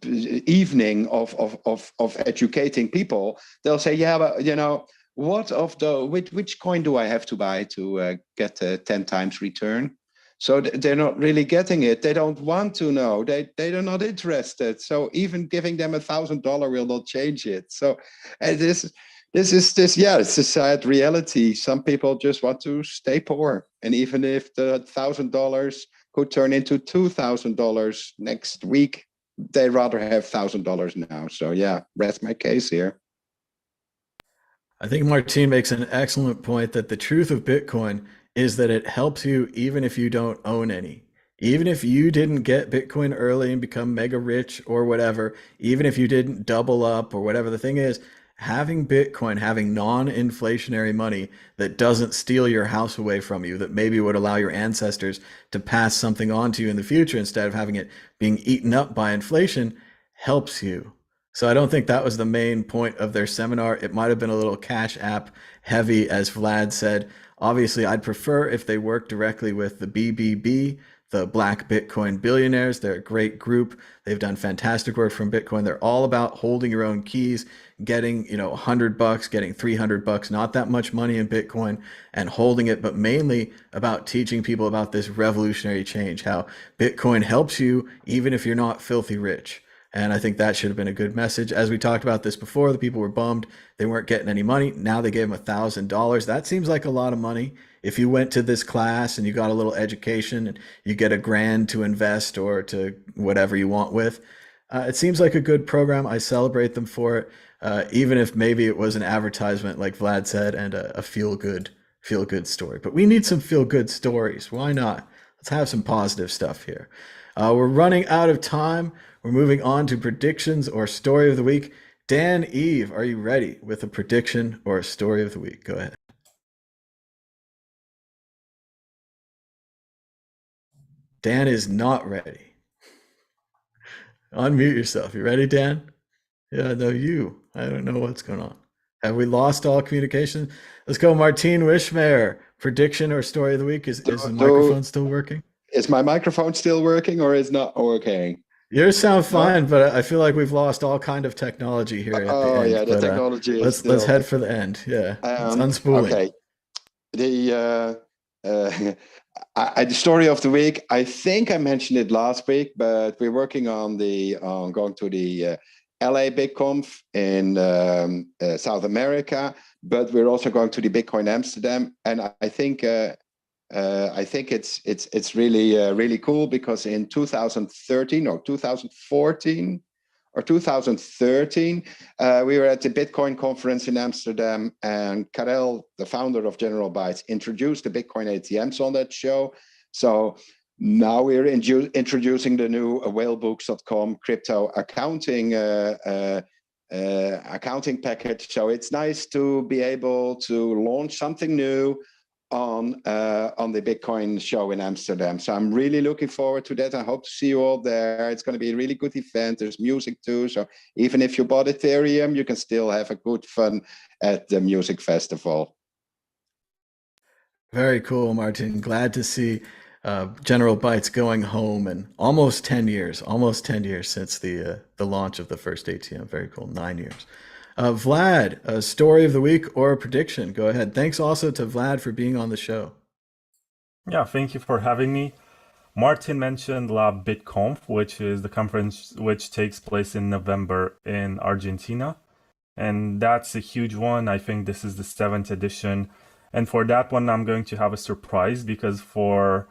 evening of educating people, they'll say, yeah, but which coin do I have to buy to get a 10 times return? So they're not really getting it. They don't want to know. They're not interested. So even giving them $1,000 will not change it. So it's a sad reality. Some people just want to stay poor, and even if the $1,000 could turn into $2,000 next week, they rather have $1,000 now. So yeah, rest my case here. I think Martine makes an excellent point that the truth of Bitcoin is that it helps you even if you don't own any. Even if you didn't get Bitcoin early and become mega rich or whatever, even if you didn't double up or whatever the thing is, having Bitcoin, having non-inflationary money that doesn't steal your house away from you, that maybe would allow your ancestors to pass something on to you in the future instead of having it being eaten up by inflation, helps you. So I don't think that was the main point of their seminar. It might have been a little Cash App heavy, as Vlad said. Obviously, I'd prefer if they work directly with the BBB, the Black Bitcoin Billionaires. They're a great group. They've done fantastic work from Bitcoin. They're all about holding your own keys, getting, $100, getting $300, not that much money in Bitcoin, and holding it, but mainly about teaching people about this revolutionary change, how Bitcoin helps you even if you're not filthy rich. And I think that should have been a good message. As we talked about this before, the people were bummed they weren't getting any money. Now they gave them $1,000. That seems like a lot of money. If you went to this class and you got a little education and you get $1,000 to invest or to whatever you want with, it seems like a good program. I celebrate them for it, even if maybe it was an advertisement, like Vlad said, and a feel good story. But we need some feel good stories. Why not? Let's have some positive stuff here. We're running out of time. We're moving on to predictions or story of the week. Dan, Eve, are you ready with a prediction or a story of the week? Go ahead. Dan is not ready. Unmute yourself. You ready, Dan? Yeah, no, you. I don't know what's going on. Have we lost all communication? Let's go, Martine Wishmayer. Prediction or story of the week. Is the microphone still working? Is my microphone still working or is not working? Yours sound fine, but I feel like we've lost all kind of technology here at the end. Oh yeah, the technology is let's head for the end. Yeah, it's unspooling. Okay. the story of the week, I think I mentioned it last week, but we're working on going to the LA BitConf in South America, but we're also going to the Bitcoin Amsterdam, and I think it's really cool, because in 2013 or 2014 or 2013, we were at the Bitcoin conference in Amsterdam, and Karel, the founder of General Bytes, introduced the Bitcoin ATMs on that show. So now we're introducing the new whalebooks.com crypto accounting accounting package. So it's nice to be able to launch something new on the Bitcoin show in Amsterdam. So I'm really looking forward to that. I hope to see you all there. It's going to be a really good event. There's music too. So even if you bought Ethereum, you can still have a good fun at the music festival. Very cool, Martin. Glad to see General Bytes going home, and almost 10 years since the launch of the first ATM. Very cool, 9 years. Vlad, a story of the week or a prediction? Go ahead. Thanks also to Vlad for being on the show. Yeah, thank you for having me. Martin mentioned La BitConf, which is the conference which takes place in November in Argentina. And that's a huge one. I think this is the 7th edition. And for that one, I'm going to have a surprise, because for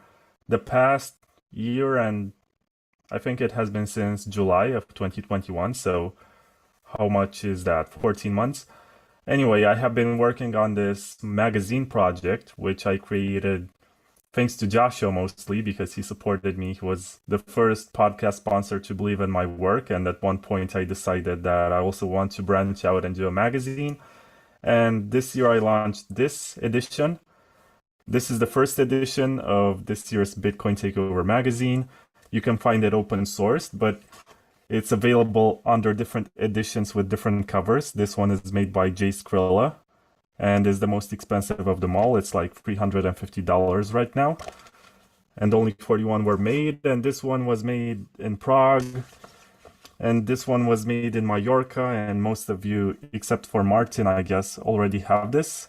the past year, and I think it has been since July of 2021, so how much is that? 14 months. Anyway, I have been working on this magazine project, which I created thanks to Joshua mostly, because he supported me. He was the first podcast sponsor to believe in my work. And at one point I decided that I also want to branch out and do a magazine. And this year I launched this edition. This is the first edition of this year's Bitcoin Takeover magazine. You can find it open sourced, but it's available under different editions with different covers. This one is made by Jay Skrilla and is the most expensive of them all. It's like $350 right now. And only 41 were made. And this one was made in Prague. And this one was made in Mallorca. And most of you, except for Martin, I guess, already have this.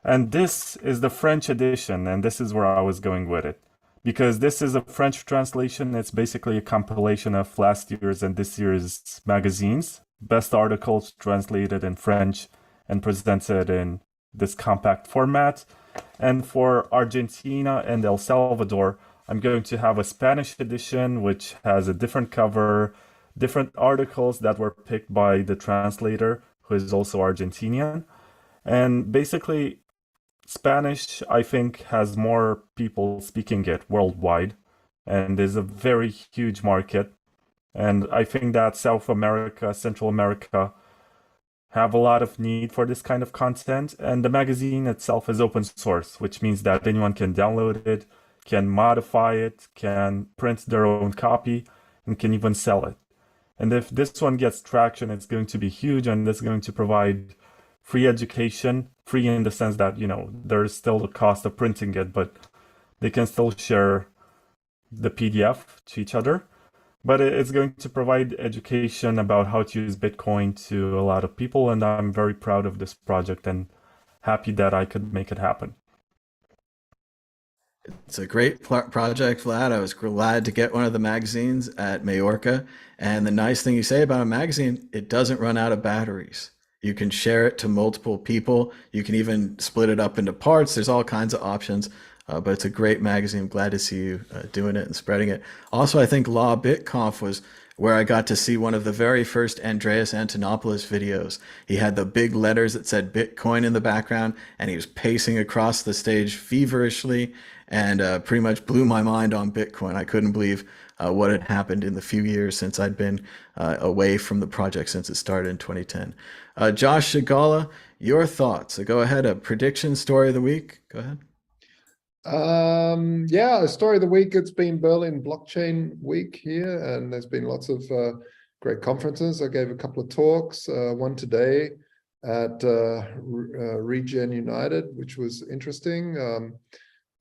And this is the French edition. And this is where I was going with it, because this is a French translation. It's basically a compilation of last year's and this year's magazines, best articles translated in French and presented in this compact format. And for Argentina and El Salvador, I'm going to have a Spanish edition, which has a different cover, different articles that were picked by the translator, who is also Argentinian. And basically, Spanish, I think, has more people speaking it worldwide, and is a very huge market. And I think that South America, Central America have a lot of need for this kind of content. And the magazine itself is open source, which means that anyone can download it, can modify it, can print their own copy, and can even sell it. And if this one gets traction, it's going to be huge, and it's going to provide free education, free in the sense that, there's still the cost of printing it, but they can still share the PDF to each other. But it's going to provide education about how to use Bitcoin to a lot of people, and I'm very proud of this project and happy that I could make it happen. It's a great project, Vlad. I was glad to get one of the magazines at Majorca. And the nice thing you say about a magazine, it doesn't run out of batteries. You can share it to multiple people. You can even split it up into parts. There's all kinds of options, but it's a great magazine. I'm glad to see you doing it and spreading it. Also, I think La BitConf was where I got to see one of the very first Andreas Antonopoulos videos. He had the big letters that said Bitcoin in the background, and he was pacing across the stage feverishly, and pretty much blew my mind on Bitcoin. I couldn't believe what had happened in the few years since I'd been away from the project since it started in 2010. Josh Shigala, your thoughts. So go ahead, a prediction story of the week. Go ahead. Yeah, story of the week. It's been Berlin Blockchain Week here, and there's been lots of great conferences. I gave a couple of talks, one today at Regen United, which was interesting.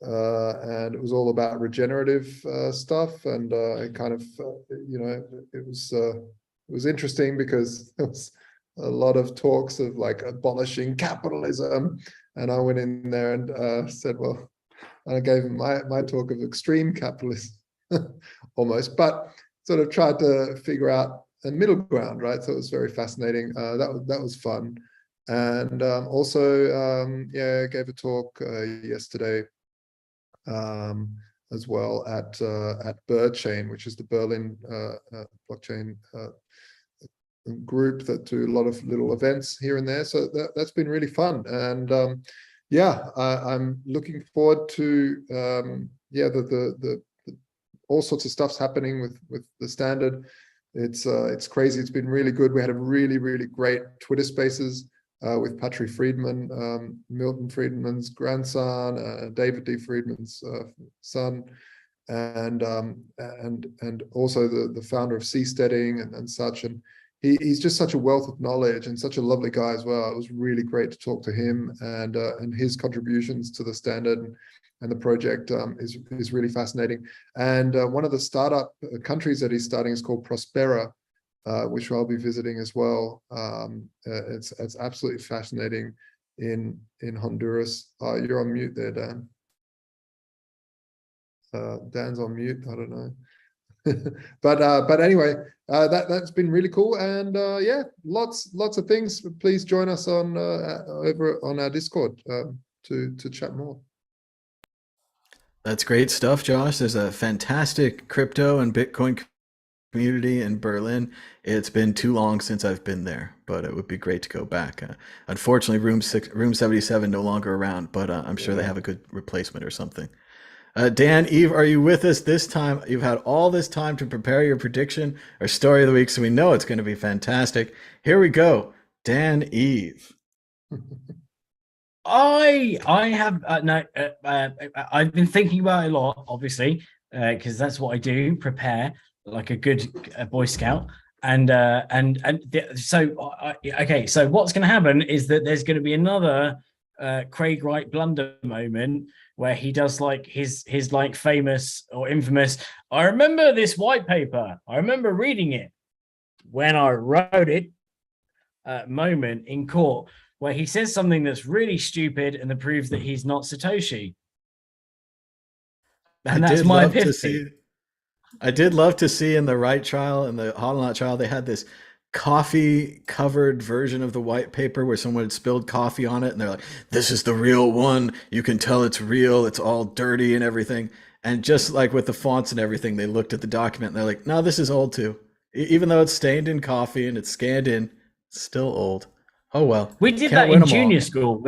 And it was all about regenerative stuff, and it kind of, it was interesting because there was a lot of talks of like abolishing capitalism, and I went in there and said, well, And I gave him my talk of extreme capitalism, almost, but sort of tried to figure out a middle ground, right? So it was very fascinating. That was fun. And also, yeah, gave a talk yesterday as well at BirdChain, which is the Berlin blockchain group that do a lot of little events here and there. So that's been really fun. And yeah, I'm looking forward to yeah, the all sorts of stuff's happening with the standard. It's crazy. It's been really good. We had a really great Twitter Spaces with Patrick Friedman, Milton Friedman's grandson, David D. Friedman's son, and also the founder of Seasteading and such. And he's just such a wealth of knowledge and such a lovely guy as well. It was really great to talk to him, and his contributions to the standard and the project is really fascinating. And one of the startup countries that he's starting is called Prospera, which I'll be visiting as well. It's absolutely fascinating in Honduras. You're on mute there, Dan. Dan's on mute. I don't know. But anyway, that's been really cool. And yeah, lots of things. Please join us on over on our Discord to chat more. That's great stuff, Josh. There's a fantastic crypto and Bitcoin community in Berlin. It's been too long since I've been there, but it would be great to go back. Unfortunately, room 77 no longer around, but I'm sure they have a good replacement or something. Dan, Eve, are you with us this time? You've had all this time to prepare your prediction or story of the week, so we know it's going to be fantastic. Here we go. Dan, Eve. I have no. I've been thinking about it a lot, obviously, because that's what I do. Prepare like a good Boy Scout, so okay. So what's going to happen is that there's going to be another Craig Wright blunder moment where he does like his like famous or infamous. I remember this white paper. I remember reading it when I wrote it. Moment in court, where he says something that's really stupid and that proves that he's not Satoshi. And that's my epiphany. I did love to see in the Wright trial and the Hodlonaut trial, they had this coffee covered version of the white paper where someone had spilled coffee on it. And they're like, this is the real one. You can tell it's real. It's all dirty and everything. And just like with the fonts and everything, they looked at the document and they're like, no, this is old too. Even though it's stained in coffee and it's scanned in, it's still old. Oh well. We did that in junior school.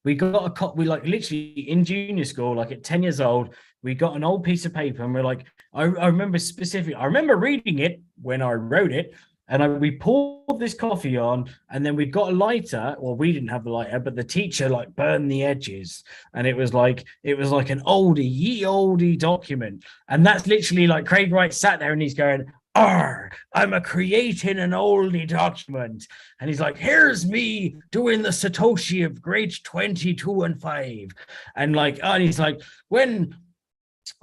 We got literally in junior school, like at 10 years old, we got an old piece of paper and we're like, I remember specifically, I remember reading it when I wrote it, and we poured this coffee on, and then we got a lighter. Well, we didn't have the lighter, but the teacher like burned the edges, and it was like an oldie document. And that's literally like Craig Wright sat there and he's going, I'm creating an oldie document. And he's like, here's me doing the Satoshi of grade 22 and 5. And he's like, when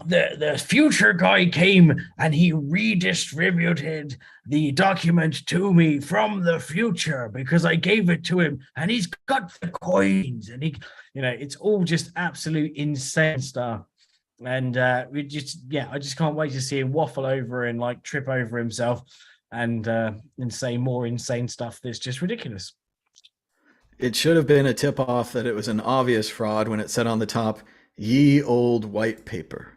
the future guy came and he redistributed the document to me from the future because I gave it to him and he's got the coins, and it's all just absolute insane stuff. And I just can't wait to see him waffle over and like trip over himself and say more insane stuff that's just ridiculous. It should have been a tip off that it was an obvious fraud when it said on the top, ye old white paper.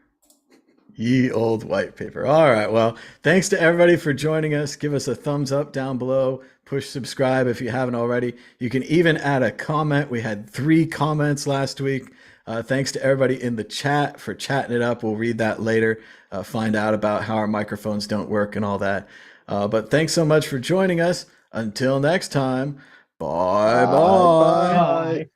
Ye old white paper. All right. Well, thanks to everybody for joining us. Give us a thumbs up down below. Push subscribe if you haven't already. You can even add a comment. We had 3 comments last week. Thanks to everybody in the chat for chatting it up. We'll read that later, find out about how our microphones don't work and all that. But thanks so much for joining us. Until next time, bye. Bye.